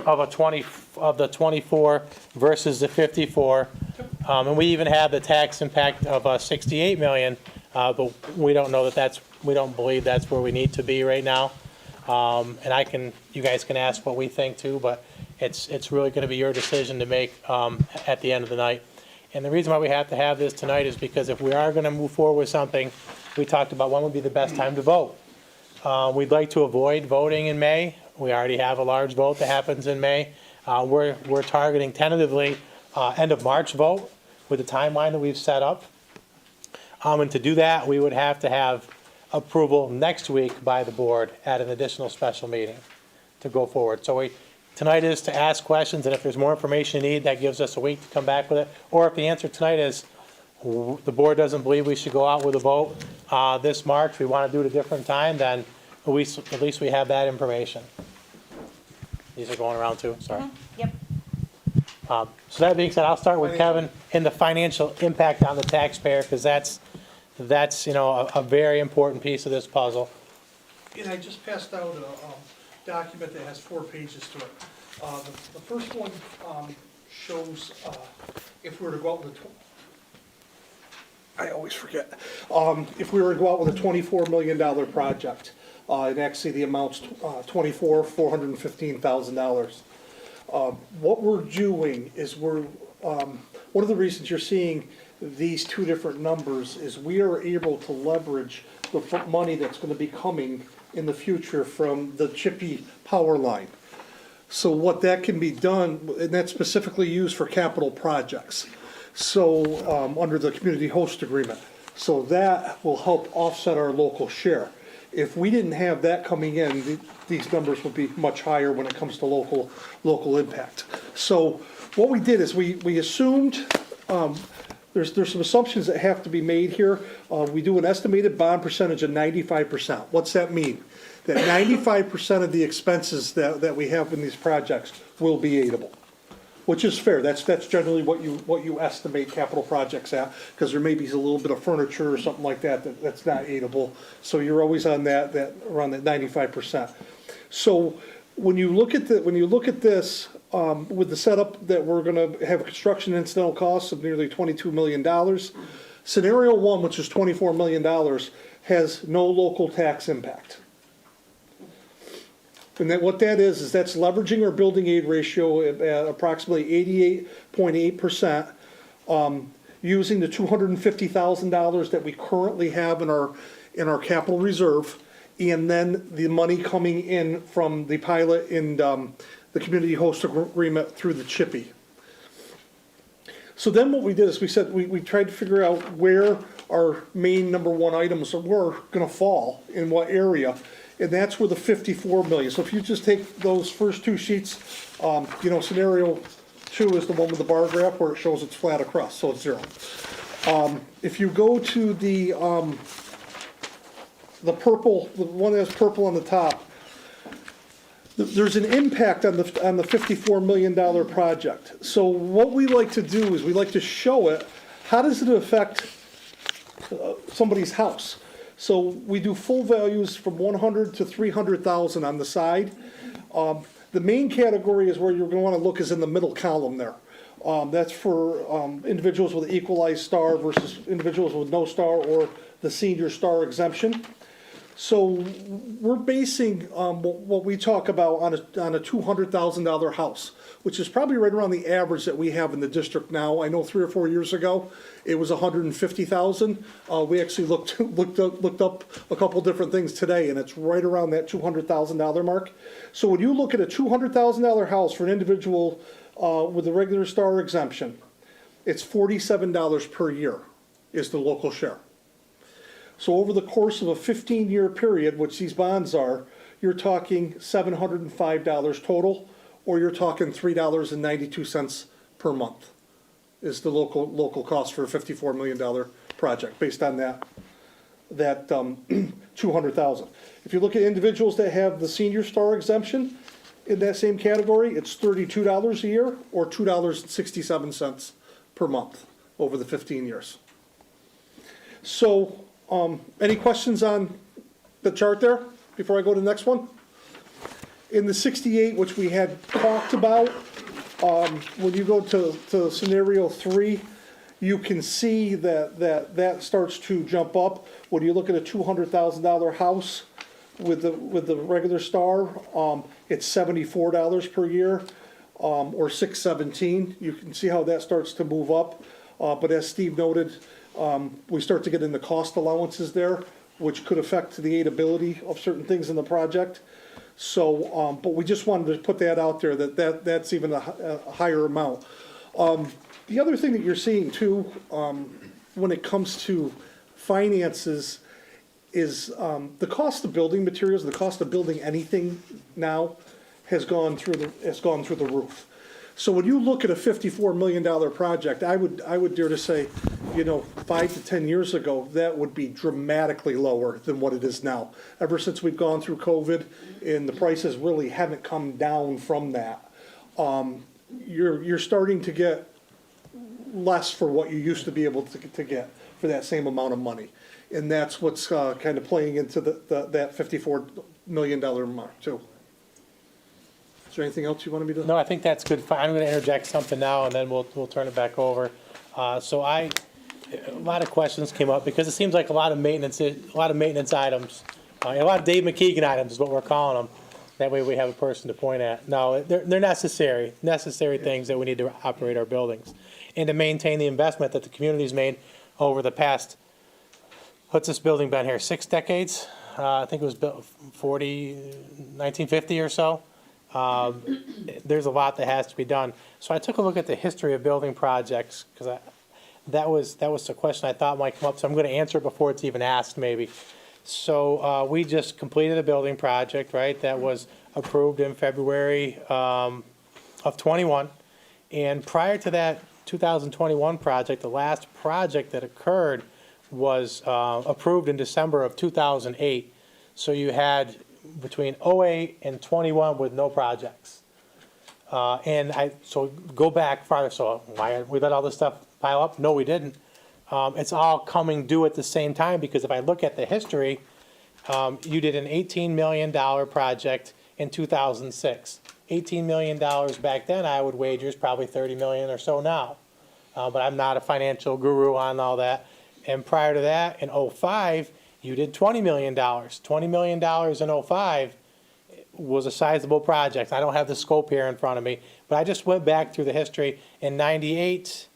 of the 24 versus the 54. And we even have the tax impact of 68 million, but we don't know we don't believe that's where we need to be right now. And you guys can ask what we think too, but it's really gonna be your decision to make at the end of the night. And the reason why we have to have this tonight is because if we are gonna move forward with something, we talked about when would be the best time to vote. We'd like to avoid voting in May. We already have a large vote that happens in May. We're targeting tentatively end of March vote with the timeline that we've set up. And to do that, we would have to have approval next week by the board at an additional special meeting to go forward. So tonight is to ask questions, and if there's more information you need, that gives us a week to come back with it. Or if the answer tonight is the board doesn't believe we should go out with a vote this March, we want to do it a different time, then at least we have that information. These are going around too, sorry. Yep. So that being said, I'll start with Kevin in the financial impact on the taxpayer, because that's a very important piece of this puzzle. And I just passed out a document that has 4 pages to it. The first one shows if we were to go out with I always forget. If we were to go out with a $24 million project, and actually the amount's $415,000. What we're doing is one of the reasons you're seeing these 2 different numbers is we are able to leverage the money that's going to be coming in the future from the Chippy power line. So what that can be done, and that's specifically used for capital projects. So, under the community host agreement. So that will help offset our local share. If we didn't have that coming in, these numbers would be much higher when it comes to local impact. So what we did is we assumed, there's some assumptions that have to be made here. We do an estimated bond percentage of 95%. What's that mean? That 95% of the expenses that we have in these projects will be aidable, which is fair. That's generally what you estimate capital projects at, because there may be a little bit of furniture or something like that's not aidable. So you're always on that around that 95%. So when you look at this, with the setup that we're going to have construction incidental costs of nearly $22 million, scenario one, which is $24 million, has no local tax impact. And what that is that's leveraging our building aid ratio at approximately 88.8%, using the $250,000 that we currently have in our capital reserve, and then the money coming in from the pilot and the community host agreement through the CHIPPY. So then what we did is we said we tried to figure out where our main number one items were going to fall, in what area. And that's where the 54 million. So if you just take those first two sheets, scenario 2 is the one with the bar graph where it shows it's flat across, so it's 0. If you go to the purple, the one that has purple on the top, there's an impact on the $54 million project. So what we like to do is we like to show it. How does it affect somebody's house? So we do full values from 100 to 300,000 on the side. The main category is where you're going to want to look is in the middle column there. That's for individuals with equalized star versus individuals with no star or the senior star exemption. So we're basing what we talk about on a $200,000 house, which is probably right around the average that we have in the district now. I know 3 or 4 years ago it was 150,000. We actually looked up a couple different things today, and it's right around that $200,000 mark. So when you look at a $200,000 house for an individual with a regular star exemption, it's $47 per year is the local share. So over the course of a 15-year period, which these bonds are, you're talking $705 total, or you're talking $3.92 per month is the local cost for a $54 million project based on that 200,000. If you look at individuals that have the senior star exemption in that same category, it's $32 a year or $2.67 per month over the 15 years. So any questions on the chart there before I go to the next one? In the 68, which we had talked about, when you go to scenario 3, you can see that starts to jump up. When you look at a $200,000 house with the regular star, it's $74 per year, or $617. You can see how that starts to move up. But as Steve noted, we start to get into cost allowances there, which could affect the aidability of certain things in the project. So, but we just wanted to put that out there, that's even a higher amount. The other thing that you're seeing too, when it comes to finances, is the cost of building materials, the cost of building anything now has gone through the roof. So when you look at a $54 million project, I would dare to say, 5 to 10 years ago, that would be dramatically lower than what it is now. Ever since we've gone through COVID and the prices really haven't come down from that, you're starting to get less for what you used to be able to get for that same amount of money. And that's what's kind of playing into that $54 million mark too. Is there anything else you wanted me to? No, I think that's good. I'm going to interject something now, and then we'll turn it back over. A lot of questions came up because it seems like a lot of maintenance items, a lot of Dave McKeegan items is what we're calling them. That way we have a person to point at. No, they're necessary things that we need to operate our buildings and to maintain the investment that the community's made over the past, what's this building been here, 6 decades? I think it was built 1950 or so. There's a lot that has to be done. So I took a look at the history of building projects, because that was the question I thought might come up, so I'm gonna answer it before it's even asked, maybe. So, we just completed a building project, right, that was approved in February, of '21. And prior to that 2021 project, the last project that occurred was, approved in December of 2008. So you had between '08 and '21 with no projects. So go back farther, so why, we let all this stuff pile up? No, we didn't. It's all coming due at the same time, because if I look at the history, you did an $18 million project in 2006. $18 million back then, I would wager, is probably 30 million or so now. But I'm not a financial guru on all that. And prior to that, in '05, you did $20 million. $20 million in '05 was a sizable project. I don't have the scope here in front of me, but I just went back through the history. In '98,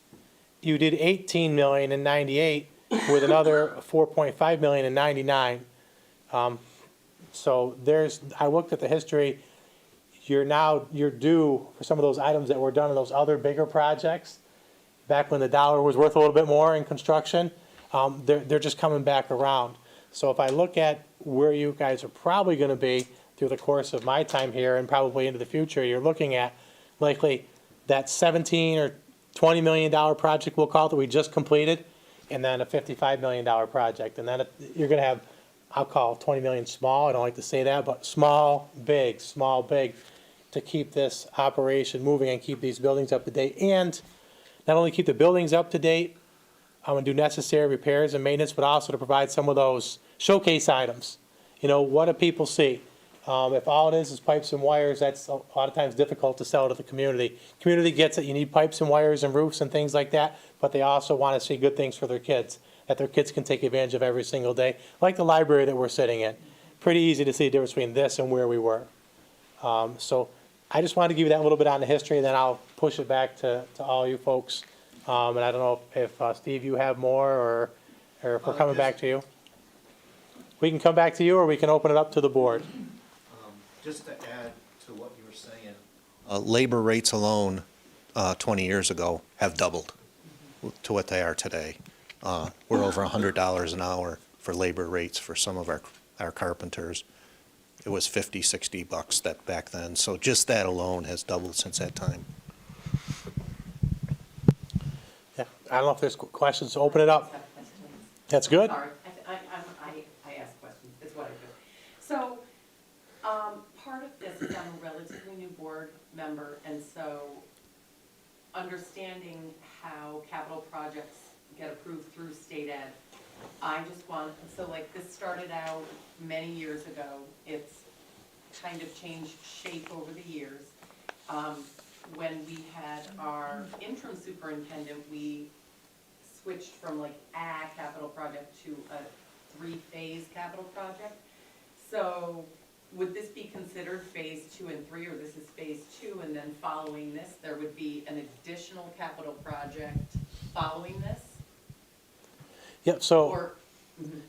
you did 18 million in '98 with another 4.5 million in '99. So I looked at the history. You're due for some of those items that were done in those other bigger projects back when the dollar was worth a little bit more in construction. They're just coming back around. So if I look at where you guys are probably going to be through the course of my time here and probably into the future, you're looking at likely that 17 or $20 million project, we'll call it, that we just completed, and then a $55 million project. And then you're going to have, I'll call 20 million small, I don't like to say that, but small, big, to keep this operation moving and keep these buildings up to date. And not only keep the buildings up to date, I'm going to do necessary repairs and maintenance, but also to provide some of those showcase items. You know, what do people see? If all it is pipes and wires, that's a lot of times difficult to sell to the community. Community gets it, you need pipes and wires and roofs and things like that, but they also want to see good things for their kids, that their kids can take advantage of every single day, like the library that we're sitting in. Pretty easy to see the difference between this and where we were. So I just wanted to give you that little bit on the history, and then I'll push it back to all you folks. And I don't know if Steve, you have more, or if we're coming back to you. We can come back to you, or we can open it up to the board. Just to add to what you were saying, labor rates alone 20 years ago have doubled to what they are today. We're over $100 an hour for labor rates for some of our carpenters. It was 50, 60 bucks that back then. So just that alone has doubled since that time. Yeah, I don't know if there's questions. Open it up. That's good. Sorry, I ask questions, it's what I do. So, part of this is I'm a relatively new board member, and so understanding how capital projects get approved through state ed, I just want, so like this started out many years ago. It's kind of changed shape over the years. When we had our interim superintendent, we switched from like a capital project to a 3-phase capital project. So would this be considered phase 2 and 3, or this is phase 2, and then following this, there would be an additional capital project following this? Yep, so,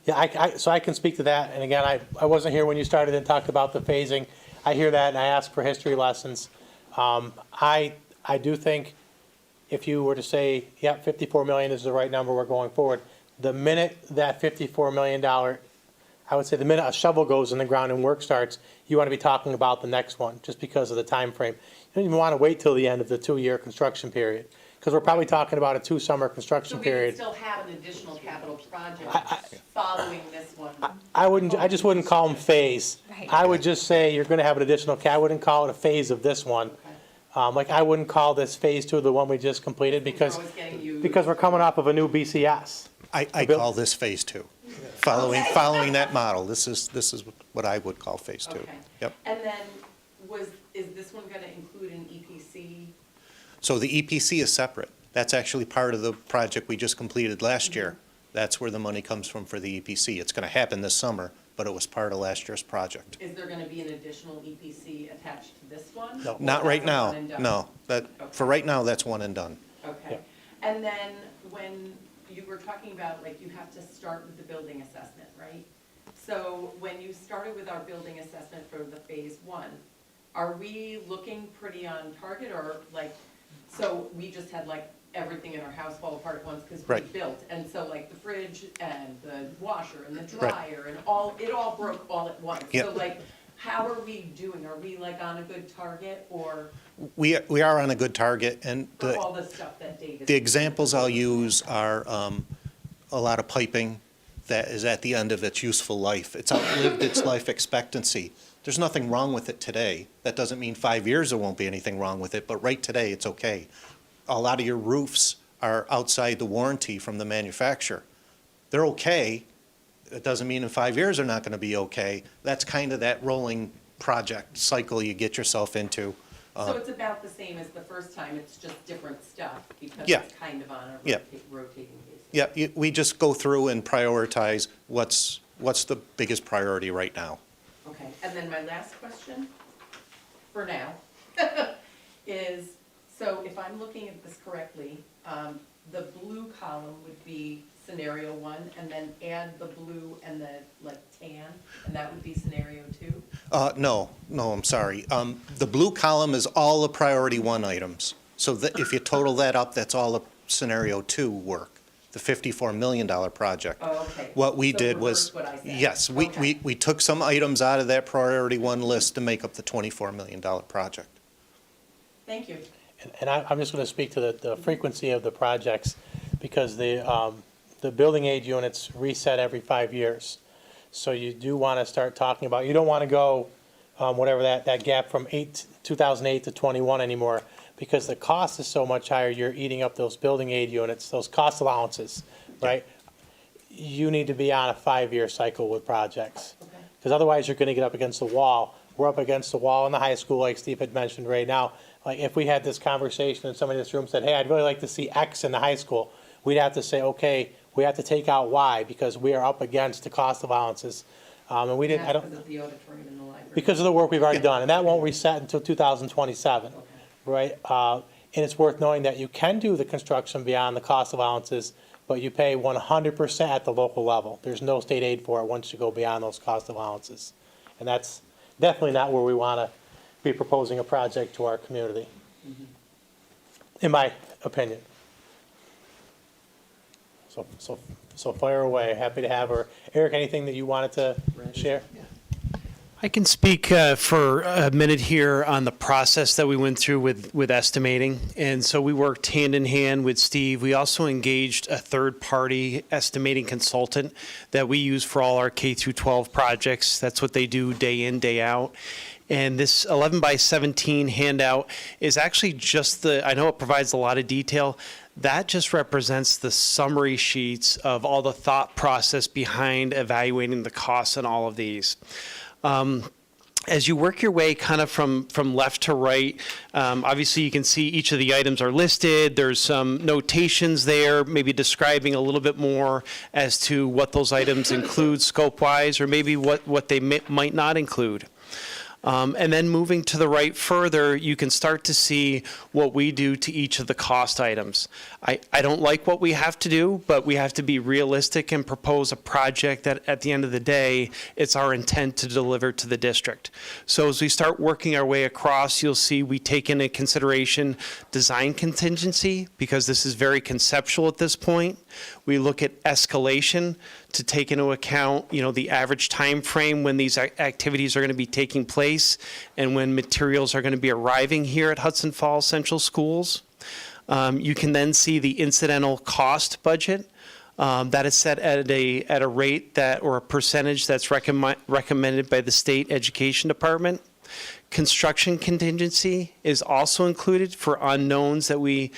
yeah, so I can speak to that. And again, I wasn't here when you started and talked about the phasing. I hear that, and I ask for history lessons. I do think if you were to say, yep, 54 million is the right number, we're going forward, the minute that $54 million, I would say the minute a shovel goes in the ground and work starts, you want to be talking about the next one, just because of the time frame. You don't even want to wait till the end of the 2-year construction period, because we're probably talking about a 2-summer construction period. So we would still have an additional capital project following this one? I just wouldn't call them phase. Right. I would just say you're going to have an additional, I wouldn't call it a phase of this one. Like I wouldn't call this phase 2 the one we just completed, because we're coming off of a new BCS. I call this phase 2. Following that model, this is what I would call phase 2. Okay. Yep. And then is this one going to include an EPC? So the EPC is separate. That's actually part of the project we just completed last year. That's where the money comes from for the EPC. It's going to happen this summer, but it was part of last year's project. Is there going to be an additional EPC attached to this one? No. Or Not right that's a now. one and done? No. For right now, that's one and done. Okay. And then when you were talking about, like, you have to start with the building assessment, right? So when you started with our building assessment for the phase 1, are we looking pretty on target, or like, so we just had like everything in our house fall apart at once because we Right. built, and so like the fridge and the washer and the Right. dryer and it all broke all at once. Yep. So like, how are we doing? Are we like on a good target, or We are on a good target, and for all the stuff that dated? the examples I'll use are a lot of piping that is at the end of its useful life. It's outlived its life expectancy. There's nothing wrong with it today. That doesn't mean 5 years there won't be anything wrong with it, but right today, it's okay. A lot of your roofs are outside the warranty from the manufacturer. They're okay. It doesn't mean in 5 years they're not going to be okay. That's kind of that rolling project cycle you get yourself into. So it's about the same as the first time, it's just different stuff because Yeah. it's kind of on a Yeah. rotating basis. Yeah, we just go through and prioritize what's the biggest priority right now. Okay, and then my last question, for now, is, so if I'm looking at this correctly, the blue column would be scenario one, and then add the blue and the like tan, and that would be scenario two? No, I'm sorry. The blue column is all the priority one items. So that if you total that up, that's all of scenario two work, the $54 million project. Oh, okay. What we So did was, reverse what I said. yes, we took some items out of that priority one list to make up the $24 million project. Thank you. And I'm just going to speak to the frequency of the projects, because the building aid units reset every 5 years. So you do want to start talking about, you don't want to go, whatever that gap from 2008 to 21 anymore, because the cost is so much higher, you're eating up those building aid units, those cost allowances, right? You need to be on a 5-year cycle with projects. Because otherwise, you're going to get up against the wall. We're up against the wall in the high school, like Steve had mentioned right now. Like, if we had this conversation and somebody in this room said, hey, I'd really like to see X in the high school, we'd have to say, okay, we have to take out Y, because we are up against the cost allowances. And we didn't, I don't, Because of the auditorium in the library. because of the work we've already done, and that won't reset until 2027, right? And it's worth knowing that you can do the construction beyond the cost allowances, but you pay 100% at the local level. There's no state aid for it once you go beyond those cost allowances. And that's definitely not where we want to be proposing a project to our community, in my opinion. So fire away, happy to have her. Eric, anything that you wanted to share? I can speak for a minute here on the process that we went through with estimating. And so we worked hand in hand with Steve. We also engaged a third-party estimating consultant that we use for all our K through 12 projects. That's what they do day in, day out. And this 11 by 17 handout is actually just I know it provides a lot of detail. That just represents the summary sheets of all the thought process behind evaluating the costs on all of these. As you work your way kind of from left to right, obviously you can see each of the items are listed. There's some notations there, maybe describing a little bit more as to what those items include scope-wise, or maybe what they might not include. And then moving to the right further, you can start to see what we do to each of the cost items. I don't like what we have to do, but we have to be realistic and propose a project that at the end of the day, it's our intent to deliver to the district. So as we start working our way across, you'll see we take into consideration design contingency, because this is very conceptual at this point. We look at escalation to take into account, the average time frame when these activities are going to be taking place and when materials are going to be arriving here at Hudson Falls Central Schools. You can then see the incidental cost budget that is set at a rate or a percentage that's recommended by the state education department. Construction contingency is also included for unknowns that we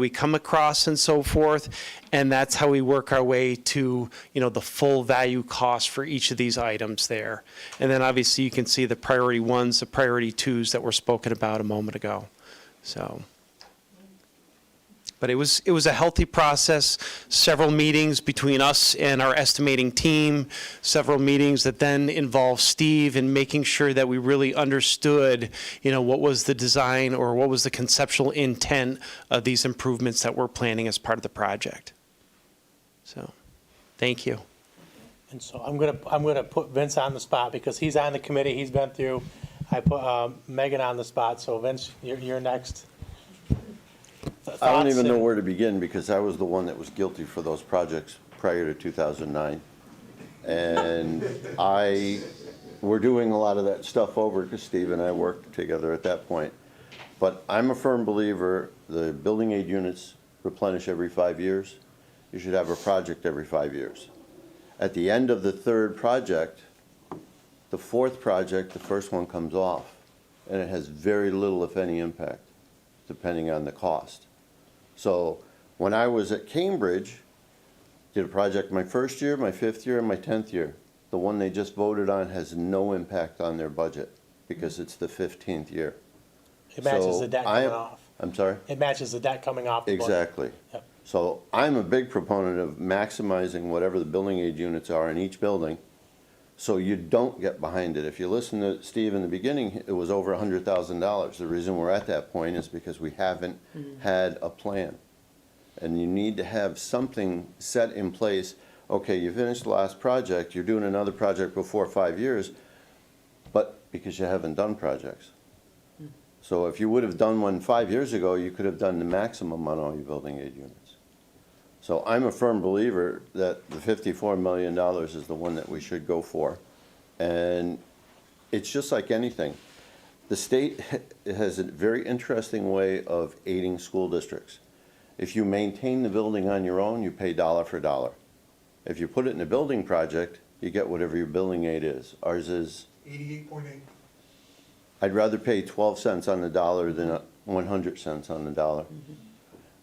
come across and so forth, and that's how we work our way to the full value cost for each of these items there. And then obviously you can see the priority ones, the priority twos that were spoken about a moment ago. So. But it was a healthy process, several meetings between us and our estimating team, several meetings that then involved Steve in making sure that we really understood, what was the design or what was the conceptual intent of these improvements that we're planning as part of the project. So, thank you. And so I'm gonna put Vince on the spot, because he's on the committee, he's been through I put Megan on the spot, so Vince, you're next. I don't even know Thoughts where to begin because I was the one that was guilty for those projects prior to 2009. And we're doing a lot of that stuff over because Steve and I worked together at that point. But I'm a firm believer the building aid units replenish every 5 years. You should have a project every 5 years. At the end of the third project, the fourth project, the first one comes off, and it has very little, if any, impact, depending on the cost. So when I was at Cambridge, did a project my first year, my 5th year, and my 10th year. The one they just voted on has no impact on their budget because it's the 15th year. It matches So the debt coming off. I'm sorry? It matches the debt coming off. the budget. Exactly. Yep. So I'm a big proponent of maximizing whatever the building aid units are in each building, so you don't get behind it. If you listen to Steve in the beginning, it was over $100,000. The reason we're at that point is because we haven't had a plan. And you need to have something set in place. Okay, you finished the last project, you're doing another project before 5 years, but because you haven't done projects. So if you would have done one 5 years ago, you could have done the maximum on all your building aid units. So I'm a firm believer that the $54 million is the one that we should go for. And it's just like anything. The state has a very interesting way of aiding school districts. If you maintain the building on your own, you pay dollar for dollar. If you put it in a building project, you get whatever your building aid is. Ours is 88.8. I'd rather pay 12 cents on the dollar than 100 cents on the dollar.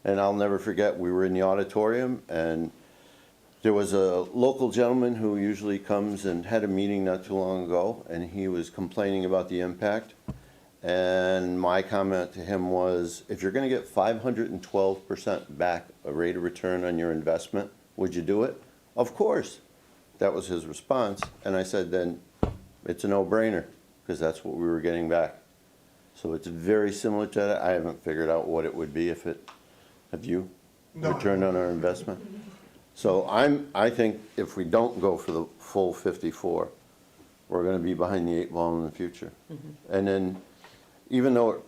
And I'll never forget, we were in the auditorium and there was a local gentleman who usually comes and had a meeting not too long ago, and he was complaining about the impact. And my comment to him was, if you're gonna get 512% back a rate of return on your investment, would you do it? Of course. That was his response. And I said, then it's a no-brainer, because that's what we were getting back. So it's very similar to that. I haven't figured out what it would be if it, have you? No. Return on our investment? So I think if we don't go for the full 54, we're gonna be behind the 8 ball in the future. And then, even though,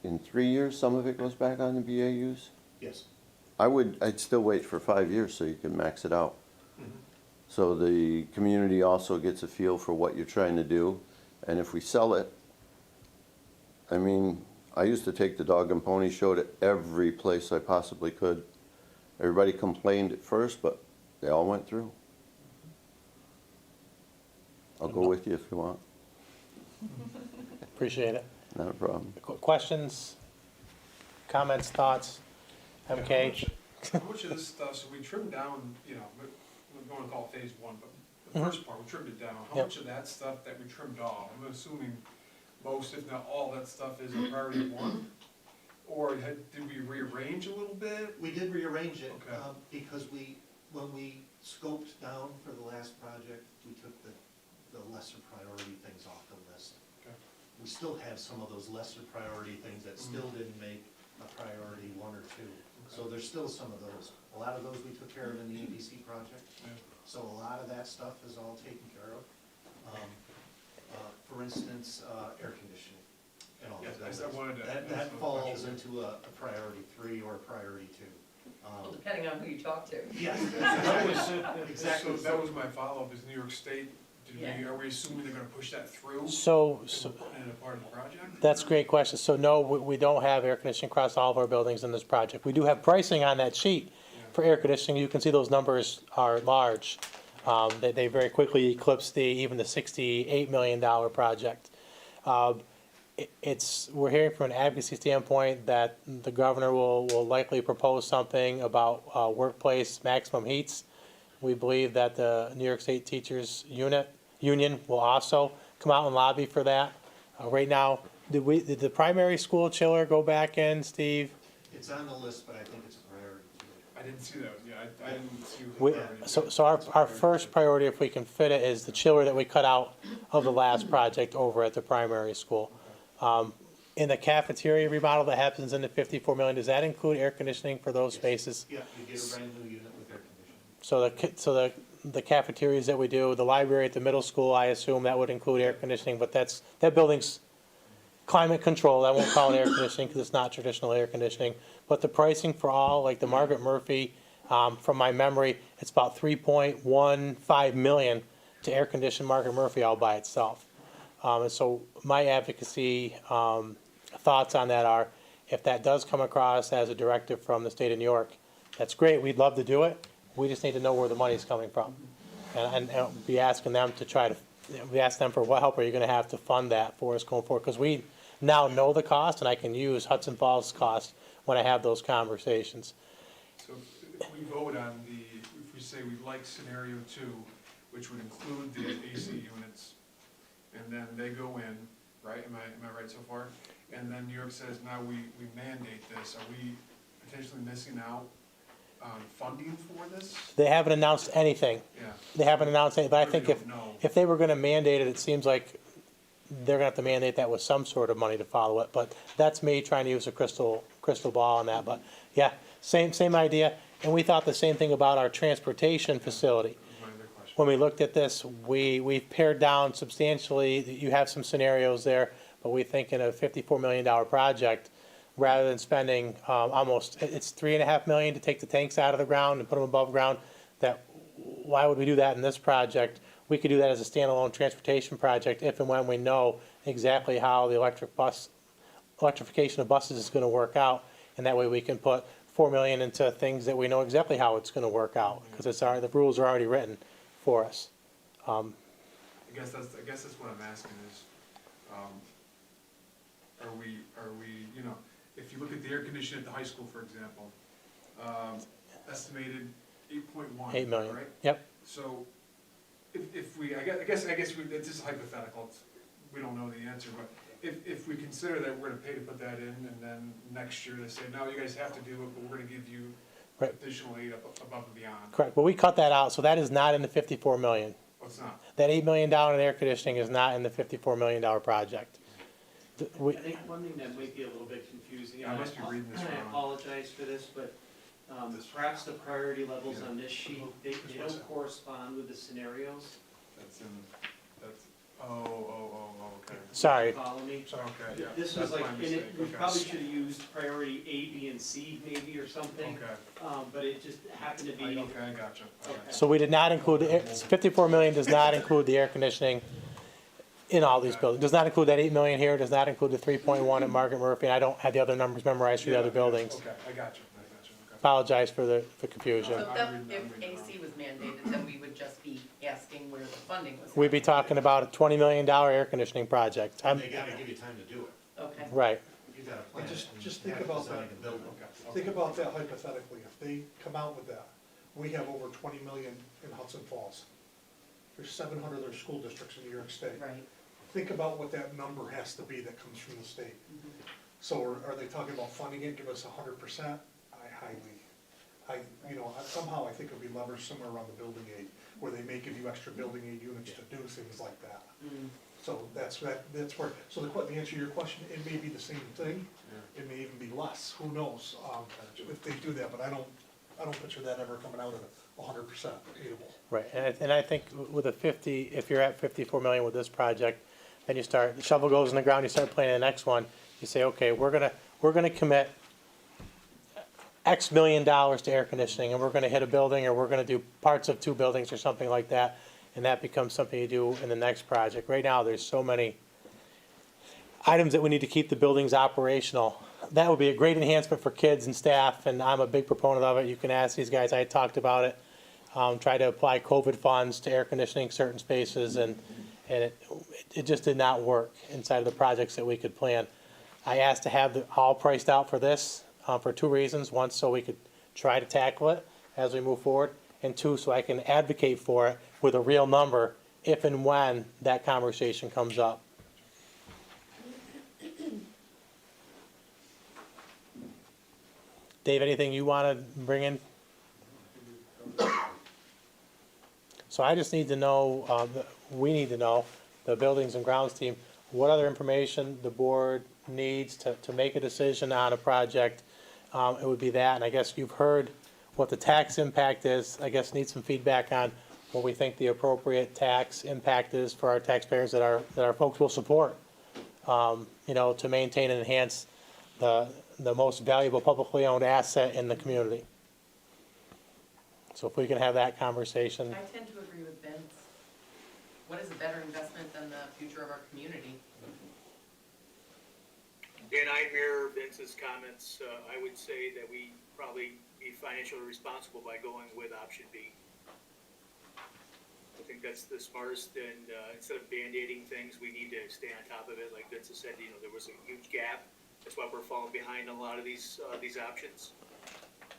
in 3 years, some of it goes back on the BAUs? Yes. I'd still wait for 5 years so you can max it out. So the community also gets a feel for what you're trying to do, and if we sell it, I mean, I used to take the dog and pony show to every place I possibly could. Everybody complained at first, but they all went through. I'll go with you if you want. Appreciate it. Not a problem. Questions, comments, thoughts? MK? How much of this stuff, so we trimmed down, you know, we're going to call it phase one, but the first part, we trimmed it down. How Yep. much of that stuff that we trimmed off? I'm assuming most, if not all, that stuff is a priority one? Or did we rearrange a little bit? We did rearrange it, Okay. because when we scoped down for the last project, we took the lesser priority things off the list. Okay. We still have some of those lesser priority things that still didn't make a priority 1 or 2. So there's still some of those. A lot of those we took care of in the EPC project. Yeah. So a lot of that stuff is all taken care of. For instance, air conditioning and all Yes, of I wanted to ask that those falls questions. into a priority 3 or a priority 2. Depending on who you talk to. Yeah. That was, Exactly. so that was my follow-up, is New York State, Yeah. are we assuming they're gonna push that through? So, In a part of the project? that's a great question. So no, we don't have air conditioning across all of our buildings in this project. We do have pricing on that sheet for air conditioning. You can see those numbers are large. They very quickly eclipse even the $68 million project. We're hearing from an advocacy standpoint that the governor will likely propose something about workplace maximum heats. We believe that the New York State Teachers Union will also come out and lobby for that. Right now, did the primary school chiller go back in, Steve? It's on the list, but I think it's a priority 2. I didn't see that, yeah, I didn't see. So our first priority, if we can fit it, is the chiller that we cut out of the last project over at the primary school. In the cafeteria remodel that happens in the $54 million, does that include air conditioning for those spaces? Yeah, you get a brand new unit with air conditioning. So the cafeterias that we do, the library at the middle school, I assume that would include air conditioning, but that building's climate controlled. I won't call it air conditioning because it's not traditional air conditioning. But the pricing for all, like the Margaret Murphy, from my memory, it's about $3.15 million to air condition Margaret Murphy all by itself. And so my advocacy thoughts on that are, if that does come across as a directive from the state of New York, that's great. We'd love to do it. We just need to know where the money's coming from. And be asking them to try to, we ask them for what help are you going to have to fund that for us going forward? Because we now know the cost, and I can use Hudson Falls' cost when I have those conversations. So if we vote on if we say we like scenario 2, which would include the AC units, and then they go in, right, am I right so far? And then New York says, now we mandate this, are we potentially missing out on funding for this? They haven't announced anything. Yeah. They haven't announced anything, but I think We don't know. if they were going to mandate it, it seems like they're going to have to mandate that with some sort of money to follow it. But that's me trying to use a crystal ball on that. But yeah, same idea. And we thought the same thing about our transportation facility. When we looked at this, we pared down substantially. You have some scenarios there, but we think in a $54 million project, rather than spending it's $3.5 million to take the tanks out of the ground and put them above ground, why would we do that in this project? We could do that as a standalone transportation project if and when we know exactly how the electrification of buses is going to work out, and that way we can put $4 million into things that we know exactly how it's going to work out, because the rules are already written for us. I guess that's what I'm asking is, are we, if you look at the air conditioning at the high school, for example, estimated 8.1. 8 million. Right? Yep. So if we, I guess it's just hypothetical. We don't know the answer, but if we consider that we're gonna pay to put that in, and then next year they say, no, you guys have to do it, but we're gonna give you additional aid above and beyond. Correct, but we cut that out, so that is not in the $54 million. What's not? That $8 million in air conditioning is not in the $54 million project. I think one thing that might be a little bit confusing, Yeah, I must be reading this and I wrong. apologize for this, but perhaps the priority levels on this sheet, they don't correspond with the scenarios. Okay. Sorry. Follow me? Okay, yeah. This That's was like, my and mistake. we Okay. probably should have used priority A, B, and C maybe or something. Okay. But it just happened to be. Okay, I gotcha. Okay. So we did not include, $54 million does not include the air conditioning in all these buildings. Does not include that $8 million here, does not include the 3.1 at Margaret Murphy, and I don't have the other numbers memorized for the other buildings. Okay, I gotcha. Okay. Apologize for the confusion. So if AC was mandated, then we would just be asking where the funding was. We'd be talking about a $20 million air conditioning project. They gotta give you time to do it. Okay. Right. You gotta plan it. Just You think have to about design that. the building. Think about that hypothetically. If they come out with that, we have over 20 million in Hudson Falls. There's 700 other school districts in New York State. Right. Think about what that number has to be that comes from the state. So are they talking about funding it, give us 100%? Somehow I think it'll be leveraged somewhere around the building aid, where they may give you extra building aid units to do things like that. So that's where, so the answer to your question, it may be the same thing, it may even be less, who knows, if they do that, but I don't picture that ever coming out at 100% aidable. Right, and I think with if you're at 54 million with this project, then you start, the shovel goes in the ground, you start planning the next one, you say, okay, we're gonna commit X million dollars to air conditioning, and we're gonna hit a building, or we're gonna do parts of 2 buildings or something like that, and that becomes something you do in the next project. Right now, there's so many items that we need to keep the buildings operational. That would be a great enhancement for kids and staff, and I'm a big proponent of it. You can ask these guys, I talked about it. Try to apply COVID funds to air conditioning certain spaces, and it just did not work inside of the projects that we could plan. I asked to have it all priced out for this, for 2 reasons. One, so we could try to tackle it as we move forward, and 2, so I can advocate for it with a real number if and when that conversation comes up. Dave, anything you want to bring in? So I just need to know, we need to know, the Buildings and Grounds team, what other information the board needs to make a decision on a project. It would be that, and I guess you've heard what the tax impact is. I guess need some feedback on what we think the appropriate tax impact is for our taxpayers that our folks will support, you know, to maintain and enhance the most valuable publicly owned asset in the community. So if we can have that conversation. I tend to agree with Vince. What is a better investment than the future of our community? And I mirror Vince's comments. I would say that we probably be financially responsible by going with option B. I think that's the smartest, and instead of band-aiding things, we need to stay on top of it. Like Vince has said, you know, there was a huge gap. That's why we're falling behind on a lot of these options.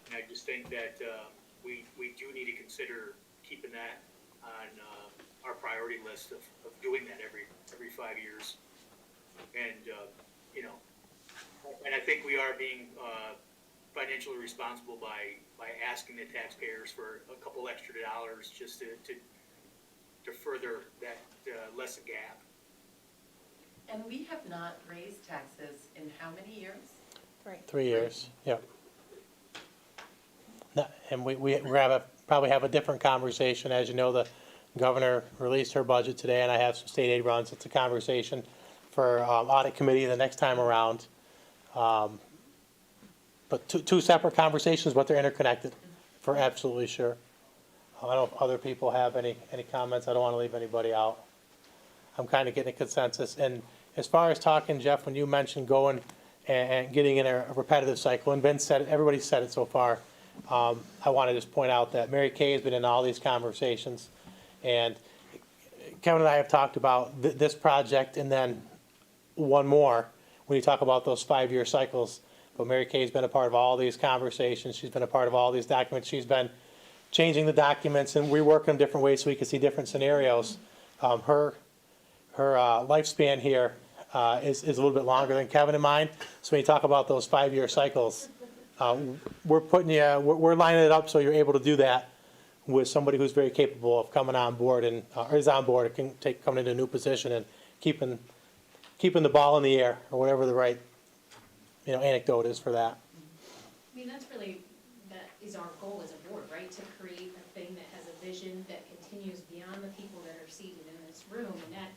And I just think that we do need to consider keeping that on our priority list of doing that every 5 years. And, you know, and I think we are being financially responsible by asking the taxpayers for a couple extra dollars just to further that lessen gap. And we have not raised taxes in how many years? 3 years, yep. And we're gonna probably have a different conversation. As you know, the governor released her budget today, and I have some state aid runs. It's a conversation for audit committee the next time around. But two separate conversations, but they're interconnected, for absolutely sure. I don't know if other people have any comments. I don't want to leave anybody out. I'm kind of getting a consensus. And as far as talking, Jeff, when you mentioned going and getting in a repetitive cycle, and Vince said it, everybody said it so far, I want to just point out that Mary Kay has been in all these conversations. And Kevin and I have talked about this project and then one more when you talk about those 5-year cycles. But Mary Kay's been a part of all these conversations. She's been a part of all these documents. She's been changing the documents, and we work in different ways so we can see different scenarios. Her lifespan here is a little bit longer than Kevin and mine. So when you talk about those 5-year cycles, we're lining it up so you're able to do that with somebody who's very capable of coming on board and is on board and can coming into a new position and keeping the ball in the air, or whatever the right anecdote is for that. I mean, that is our goal as a board, right? To create a thing that has a vision that continues beyond the people that are seated in this room. And that,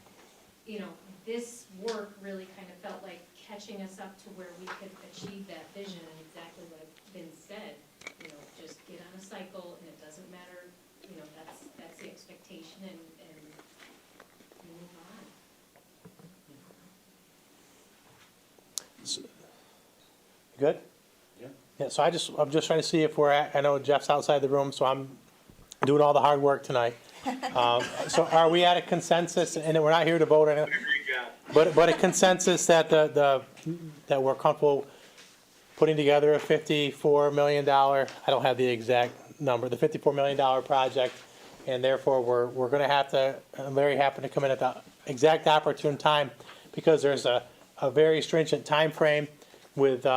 this work really kind of felt like catching us up to where we could achieve that vision, and exactly what Vince said. Just get on a cycle, and it doesn't matter, that's the expectation, and we move on. Good? Yeah, so I'm just trying to see if we're at, I know Jeff's outside the room, so I'm doing all the hard work tonight. So are we at a consensus, and we're not here to vote on it, but a consensus that that we're comfortable putting together a $54 million, I don't have the exact number, the $54 million project, and therefore we're gonna have to, Larry happened to come in at the exact opportune time, because there's a very stringent time frame with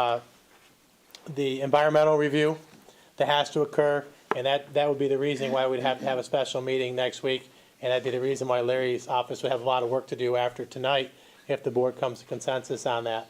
the environmental review that has to occur, and that would be the reason why we'd have to have a special meeting next week, and that'd be the reason why Larry's office would have a lot of work to do after tonight if the board comes to consensus on that,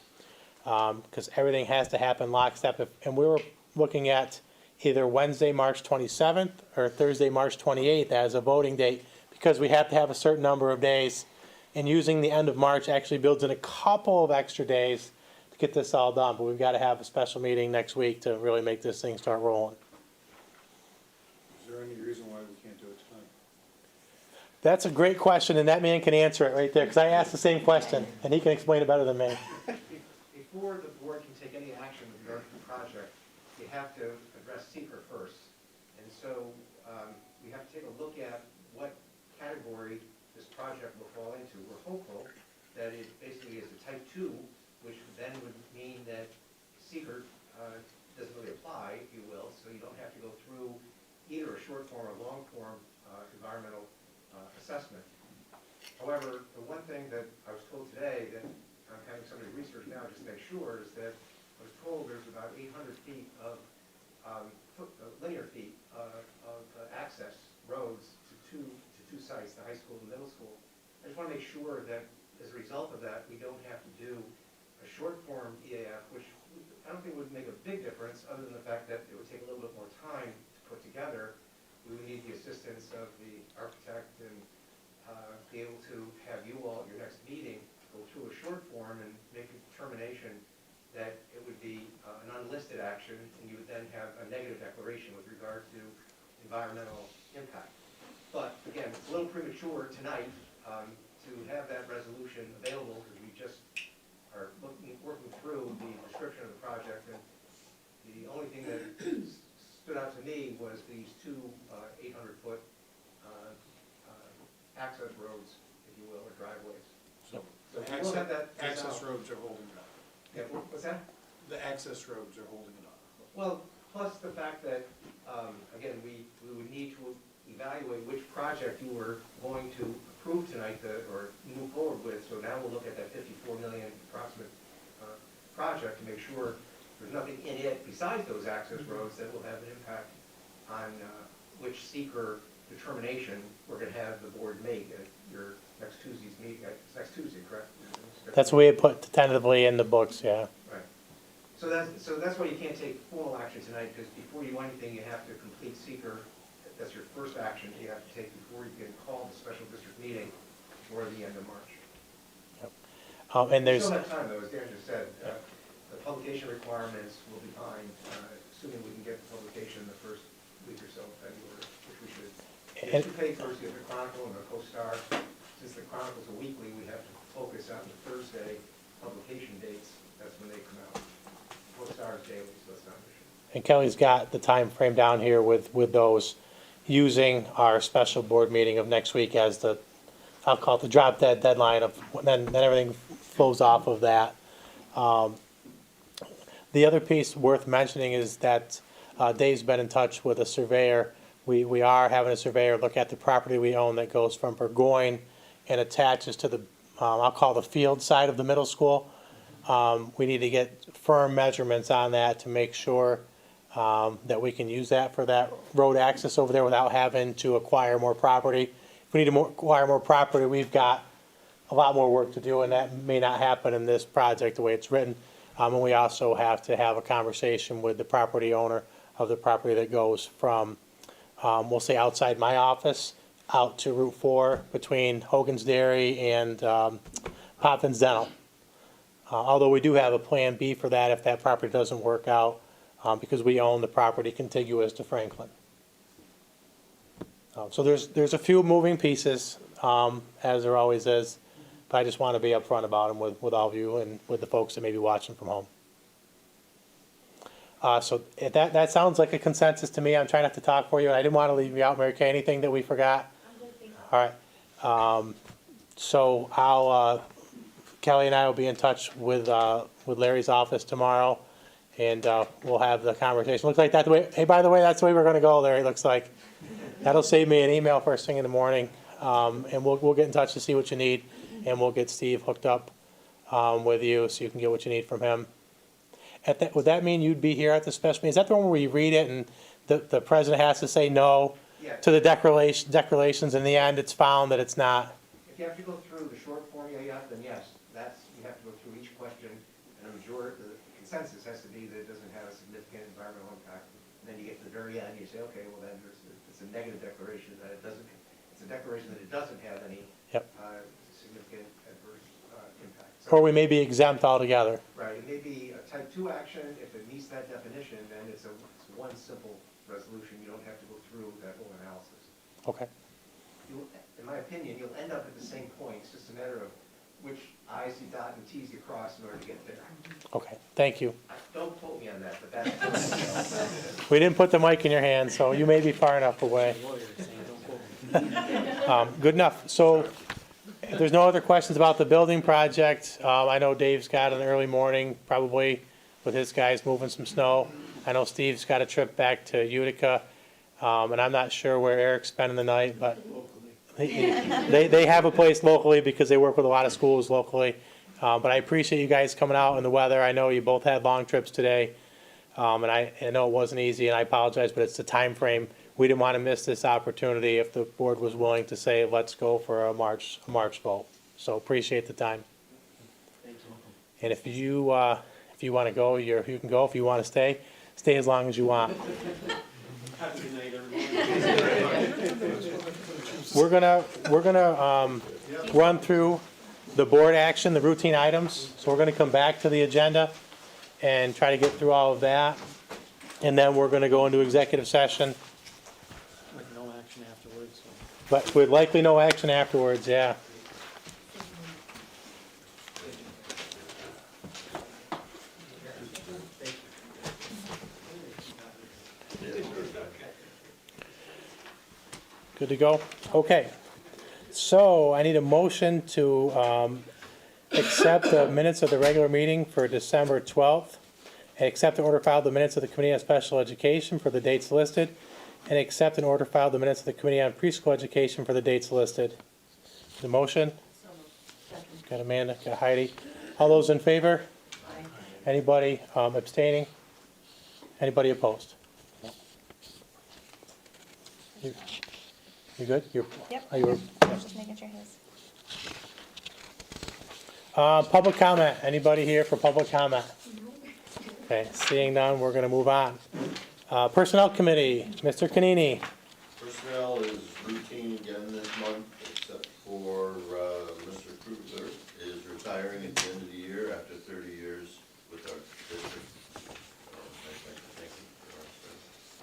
because everything has to happen lockstep. And we were looking at either Wednesday, March 27th, or Thursday, March 28th as a voting date, because we have to have a certain number of days, and using the end of March actually builds in a couple of extra days get this all done, but we've got to have a special meeting next week to really make this thing start rolling. Is there any reason why we can't do it tonight? That's a great question, and that man can answer it right there, because I asked the same question, and he can explain it better than me. Before the board can take any action with regard to the project, you have to address seeker first. And so we have to take a look at what category this project will fall into. We're hopeful that it basically is a type 2, which then would mean that seeker doesn't really apply, if you will, so you don't have to go through either a short form or long form environmental assessment. However, the one thing that I was told today that I'm having somebody research now just to make sure is that I was told there's about 800 feet of linear feet of access roads to two sites, the high school and the middle school. I just want to make sure that as a result of that, we don't have to do a short form EAF, which I don't think would make a big difference other than the fact that it would take a little bit more time to put together. We would need the assistance of our and you would then have a negative declaration with regard to environmental impact. But again, it's a little premature tonight to have that resolution available because we just are working through the description of the project. And the only thing that stood out to me was these two 800-foot access roads, if you will, or driveways. So So the we'll have that access out. roads are holding it up. Yeah, what's that? The access roads are holding it up. Well, plus the fact that, again, we would need to evaluate which project you were going to approve tonight or move forward with. So now we'll look at that 54 million approximate project to make sure there's nothing in it besides those access roads that will have an impact on which seeker determination we're going to have the board make at your next Tuesday's meeting. Next Tuesday, correct? That's what we had put tentatively in the books, yeah. Right. So that's why you can't take formal action tonight, because before you do anything, you have to complete seeker. That's your first action you have to take before you can call the special district meeting before the end of March. And We there's, still have time, though, as Dan just said. The publication requirements will be fine, assuming we can get the publication the first week or so of February, which we should. There's two papers, you have the Chronicle and the Co-Star. Since the Chronicle's a weekly, we have to focus on the Thursday publication dates. That's when they come out. Co-Star is daily, so that's not an issue. and Kelly's got the time frame down here with those, using our special board meeting of next week as the, I'll call it the drop dead deadline of, then everything flows off of that. The other piece worth mentioning is that Dave's been in touch with a surveyor. We are having a surveyor look at the property we own that goes from Burgoyne and attaches to the, I'll call the field side of the middle school. We need to get firm measurements on that to make sure that we can use that for that road access over there without having to acquire more property. If we need to acquire more property, we've got a lot more work to do, and that may not happen in this project the way it's written. And we also have to have a conversation with the property owner of the property that goes from, we'll say outside my office, out to Route 4 between Hogan's Dairy and Poppins Dental. Although we do have a plan B for that if that property doesn't work out, because we own the property contiguous to Franklin. So there's a few moving pieces, as there always is, but I just want to be upfront about them with all of you and with the folks that may be watching from home. So if that sounds like a consensus to me. I'm trying not to talk for you, and I didn't want to leave you out, Mary Kay. Anything that we forgot? All right. So I'll, Kelly and I will be in touch with Larry's office tomorrow, and we'll have the conversation. Looks like that's the way, hey, by the way, that's the way we're going to go, Larry, looks like. That'll save me an email first thing in the morning, and we'll get in touch to see what you need, and we'll get Steve hooked up with you so you can get what you need from him. Would that mean you'd be here at the special meeting? Is that the one where you read it and the president has to say no to the declarations? In the end, it's found that it's not? If you have to go through the short formula, then yes, you have to go through each question, and the consensus has to be that it doesn't have a significant environmental impact. And then you get to the very end, you say, okay, well then it's a negative declaration that it doesn't, it's a declaration that it doesn't have any significant adverse impact. So, Or we may be exempt altogether. right, it may be a type 2 action. If it meets that definition, then it's one simple resolution. You don't have to go through that whole analysis. Okay. In my opinion, you'll end up at the same point. It's just a matter of which I's you dot and T's you cross in order to get there. Okay, thank you. Don't quote me on that, but that's. We didn't put the mic in your hand, so you may be far enough away. Good enough. So if there's no other questions about the building project, I know Dave's got an early morning, probably with his guys moving some snow. I know Steve's got a trip back to Utica, and I'm not sure where Eric's spending the night, but they have a place locally because they work with a lot of schools locally. But I appreciate you guys coming out in the weather. I know you both had long trips today, and I know it wasn't easy, and I apologize, but it's the time frame. We didn't want to miss this opportunity if the board was willing to say, let's go for a March vote. So appreciate the time. And if you want to go, you can go. If you want to stay as long as you want. Have a good night, everyone. We're gonna run through the board action, the routine items. So we're gonna come back to the agenda and try to get through all of that. And then we're going to go into executive session, With no action afterwards, so. but with likely no action afterwards, yeah. Good to go? Okay. So I need a motion to accept the minutes of the regular meeting for December 12th, and accept and order filed the minutes of the Committee on Special Education for the dates listed, and accept and order filed the minutes of the Committee on Preschool Education for the dates listed. The motion? Got Amanda, got Heidi. All those in favor? Anybody abstaining? Anybody opposed? You good? Yep. Are you? Just making sure his. Public comment. Anybody here for public comment? Okay, seeing none, we're going to move on. Personnel Committee, Mr. Canini. Personnel is routine again this month, except for Mr. Kruger is retiring at the end of the year after 30 years with our district.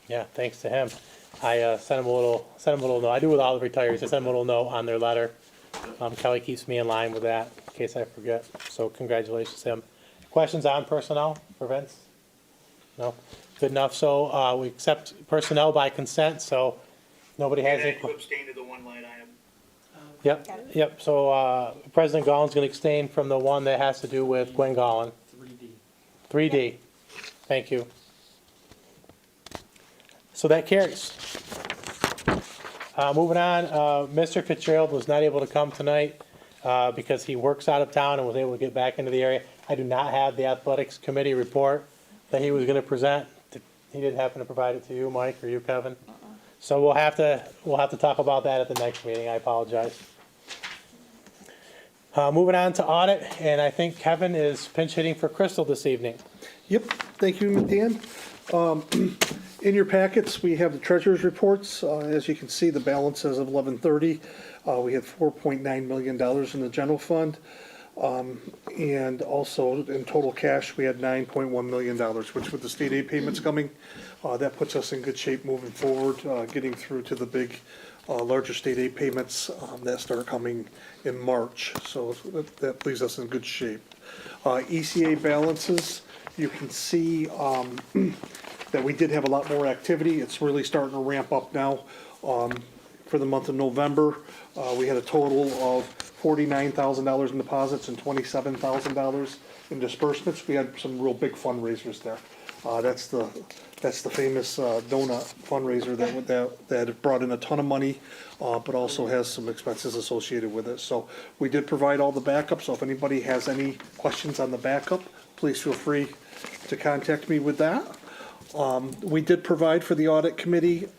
Yeah, thanks to him. I sent him a little note. I do with all the retirees. I sent him a little note on their letter. Kelly keeps me in line with that in case I forget. So congratulations to him. Questions on personnel for Vince? No? Good enough. So we accept personnel by consent, so nobody has any. And to abstain to the one line item. Yep. So President Gollin's going to abstain from the one that has to do with Gwen Gollin. 3D. Thank you. So that carries. Moving on, Mr. Fitzgerald was not able to come tonight because he works out of town and was able to get back into the area. I do not have the athletics committee report that he was going to present. He didn't happen to provide it to you, Mike, or you, Kevin? So we'll have to talk about that at the next meeting. I apologize. Moving on to audit, and I think Kevin is pinch hitting for Crystal this evening. Yep, thank you, Dan. In your packets, we have the treasurer's reports. As you can see, the balance as of 11/30, we had $4.9 million in the general fund. And also in total cash, we had $9.1 million, which with the state aid payments coming, that puts us in good shape moving forward, getting through to the big, larger state aid payments that start coming in March. So that leaves us in good shape. ECA balances, you can see that we did have a lot more activity. It's really starting to ramp up now. For the month of November, we had a total of $49,000 in deposits and $27,000 in disbursements. We had some real big fundraisers there. That's the famous donut fundraiser that brought in a ton of money, but also has some expenses associated with it. So we did provide all the backup. So if anybody has any questions on the backup, please feel free to contact me with that. We did provide for the audit committee.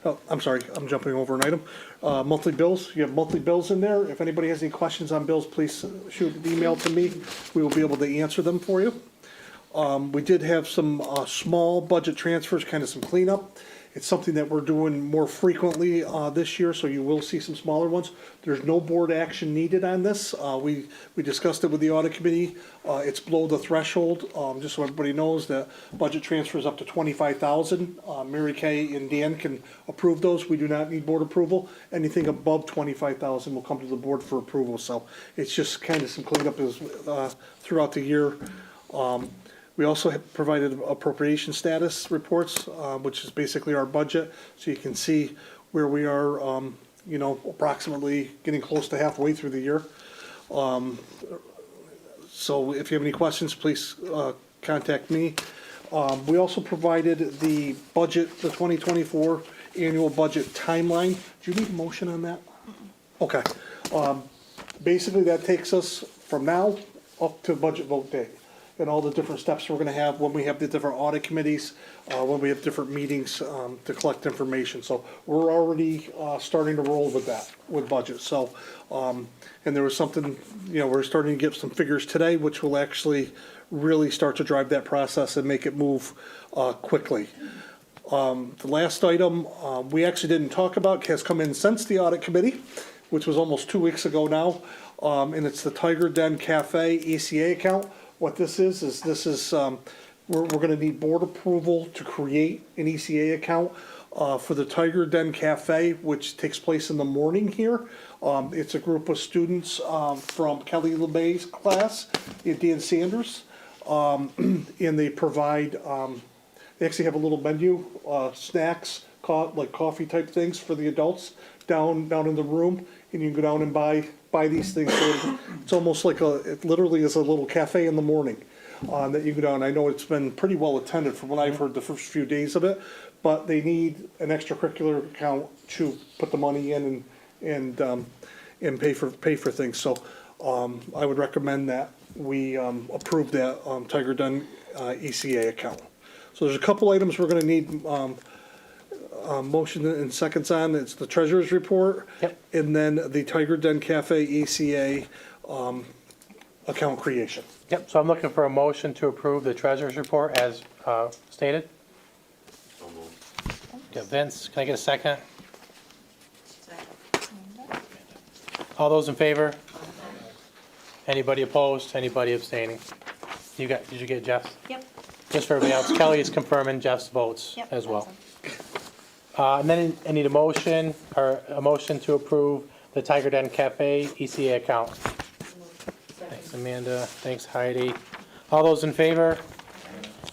Oh, I'm sorry, I'm jumping over an item. Monthly bills, you have monthly bills in there. If anybody has any questions on bills, please shoot an email to me. We will be able to answer them for you. We did have some small budget transfers, kind of some cleanup. It's something that we're doing more frequently this year, so you will see some smaller ones. There's no board action needed on this. We discussed it with the audit committee. It's below the threshold, just so everybody knows that budget transfers up to $25,000. Mary Kay and Dan can approve those. We do not need board approval. Anything above $25,000 will come to the board for approval. So it's just kind of some cleanup throughout the year. We also have provided appropriation status reports, which is basically our budget, so you can see where we are, approximately getting close to halfway through the year. So if you have any questions, please contact me. We also provided the budget, the 2024 annual budget timeline. Do you need a motion on that? Okay. Basically, that takes us from now up to budget vote day, and all the different steps we're going to have when we have the different audit committees, when we have different meetings to collect information. So we're already starting to roll with that, with budget. So, and there was something, we're starting to get some figures today, which will actually really start to drive that process and make it move quickly. The last item we actually didn't talk about has come in since the audit committee, which was almost 2 weeks ago now, and it's the Tiger Den Cafe ECA account. What this is we're gonna need board approval to create an ECA account for the Tiger Den Cafe, which takes place in the morning here. It's a group of students from Kelly LeMay's class and Dan Sanders. And they provide, they actually have a little menu, snacks, like coffee type things for the adults down in the room. And you can go down and buy these things. So it's almost like it literally is a little cafe in the morning that you go down. I know it's been pretty well attended from what I've heard the first few days of it, but they need an extracurricular account to put the money in and pay for things. So I would recommend that we approve that Tiger Den ECA account. So there's a couple items we're going to need motion and seconds on. It's the treasurer's report. Yep. And then the Tiger Den Cafe ECA account creation. Yep, so I'm looking for a motion to approve the treasurer's report as stated. Yeah, Vince, can I get a second? All those in favor? Anybody opposed? Anybody abstaining? Did you get Jeff's? Yep. Just for everybody else, Kelly is confirming Jeff's votes Yep, as well. And then I need a motion to approve the Tiger Den Cafe ECA account. Thanks, Amanda. Thanks, Heidi. All those in favor?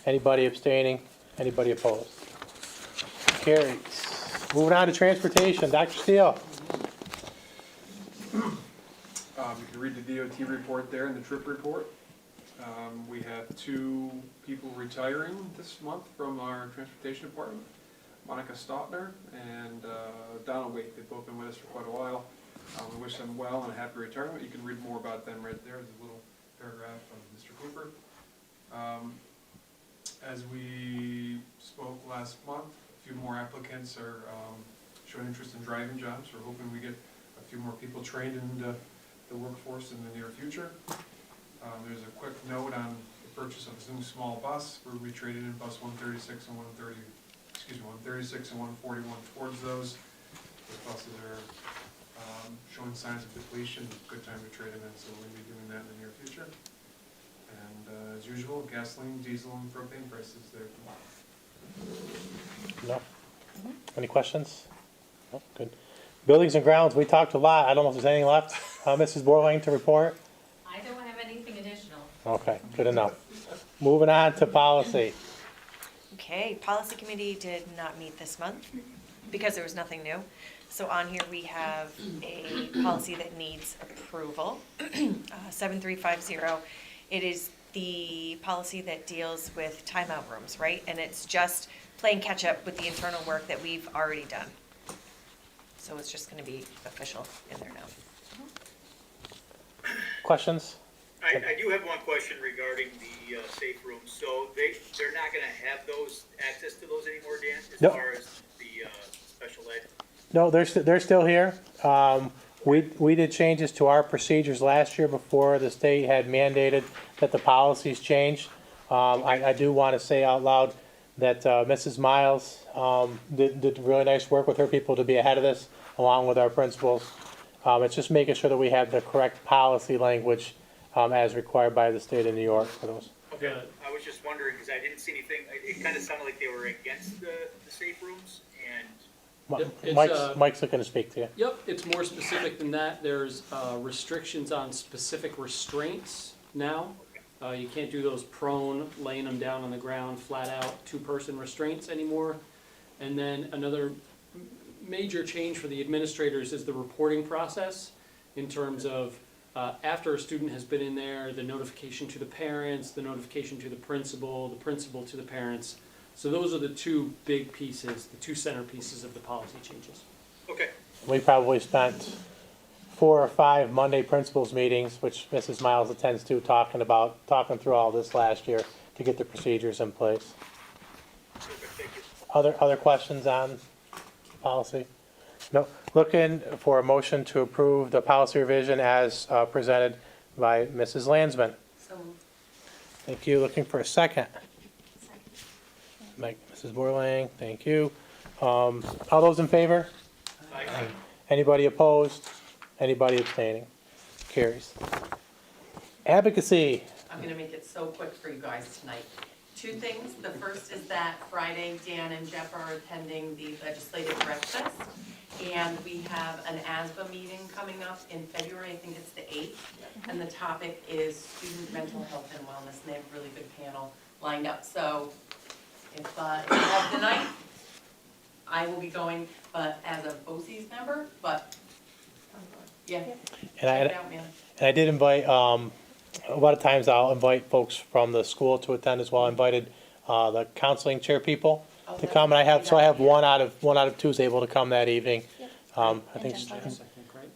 Anybody abstaining? Anybody opposed? Carries. Moving on to transportation. Dr. Steele. You can read the DOT report there and the trip report. We have 2 people retiring this month from our transportation department, Monica Stotner and Donald Waite. They've both been with us for quite a while. We wish them well and a happy retirement. You can read more about them right there. There's a little paragraph from Mr. Cooper. As we spoke last month, a few more applicants are showing interest in driving jobs. We're hoping we get a few more people trained in the workforce in the near future. There's a quick note on the purchase of a new small bus. We traded in bus 136 and 136 and 141 towards those. Those buses are showing signs of depletion. Good time to trade them in, so we'll be doing that in the near future. And as usual, gasoline, diesel, and propane prices there. No? Any questions? No? Good. Buildings and grounds, we talked a lot. I don't know if there's anything left. Mrs. Borling to report? I don't have anything additional. Okay, good enough. Moving on to policy. Okay, policy committee did not meet this month because there was nothing new. So on here we have a policy that needs approval, 7350. It is the policy that deals with timeout rooms, right? And it's just playing catch up with the internal work that we've already done. So it's just gonna be official in there now. Questions? I do have one question regarding the safe rooms. So they're not gonna have access to those anymore, Dan, as Nope. far as the special ed? No, they're still here. We did changes to our procedures last year before the state had mandated that the policies change. I do want to say out loud that Mrs. Miles did really nice work with her people to be ahead of this, along with our principals. It's just making sure that we have the correct policy language as required by the state of New York for those. Okay, I was just wondering, because I didn't see anything, it kind of sounded like they were against the safe rooms, and Mike's looking to speak to you. Yep, it's more specific than that. There's restrictions on specific restraints now. You can't do those prone, laying them down on the ground, flat out, 2-person restraints anymore. And then another major change for the administrators is the reporting process in terms of after a student has been in there, the notification to the parents, the notification to the principal to the parents. So those are the 2 big pieces, the 2 centerpieces of the policy changes. okay. We probably spent 4 or 5 Monday principals meetings, which Mrs. Miles attends to, talking through all this last year to get the procedures in place. Other questions on policy? No. Looking for a motion to approve the policy revision as presented by Mrs. Landsman. So moved. Thank you. Looking for a second. Mrs. Borlang, thank you. All those in favor? Aye. Anybody opposed? Anybody abstaining? Carries. Advocacy. I'm gonna make it so quick for you guys tonight. Two things. The first is that Friday, Dan and Jeff are attending the legislative breakfast. And we have an ASBA meeting coming up in February, I think it's the 8th. And the topic is student mental health and wellness, and they have a really good panel lined up. So if you have the night, I will be going, but as a BOCES member, but yeah, And check it out, man. And I did invite, a lot of times I'll invite folks from the school to attend as well. I invited the counseling chair people to come, and I have one out of two is able to come that evening. I think,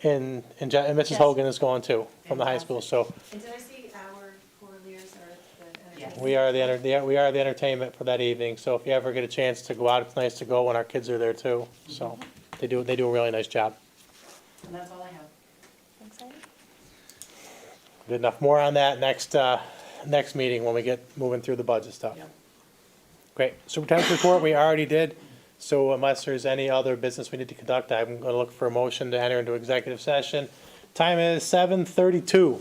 and Mrs. Hogan is going too, from the high school, so. And did I see our Corliers are the We are the entertainment for that evening, so if you ever get a chance to go out, it's nice to go when our kids are there too. So they do a really nice job. And that's all I have. Good enough. More on that next meeting when we get moving through the budget stuff. Great. Superintendent's report we already did. So unless there's any other business we need to conduct, I'm going to look for a motion to enter into executive session. Time is 7:32.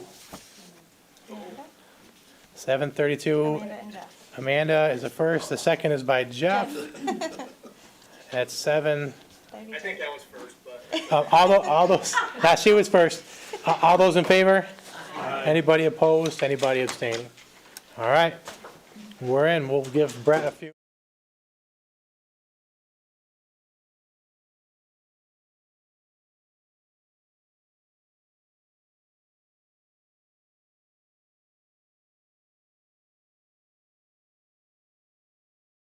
7:32. Amanda is the first. The second is by Jeff. At 7. I think that was first, but. All those. She was first. All those in favor? Anybody opposed? Anybody abstaining? All right. We're in. We'll give Brett a few.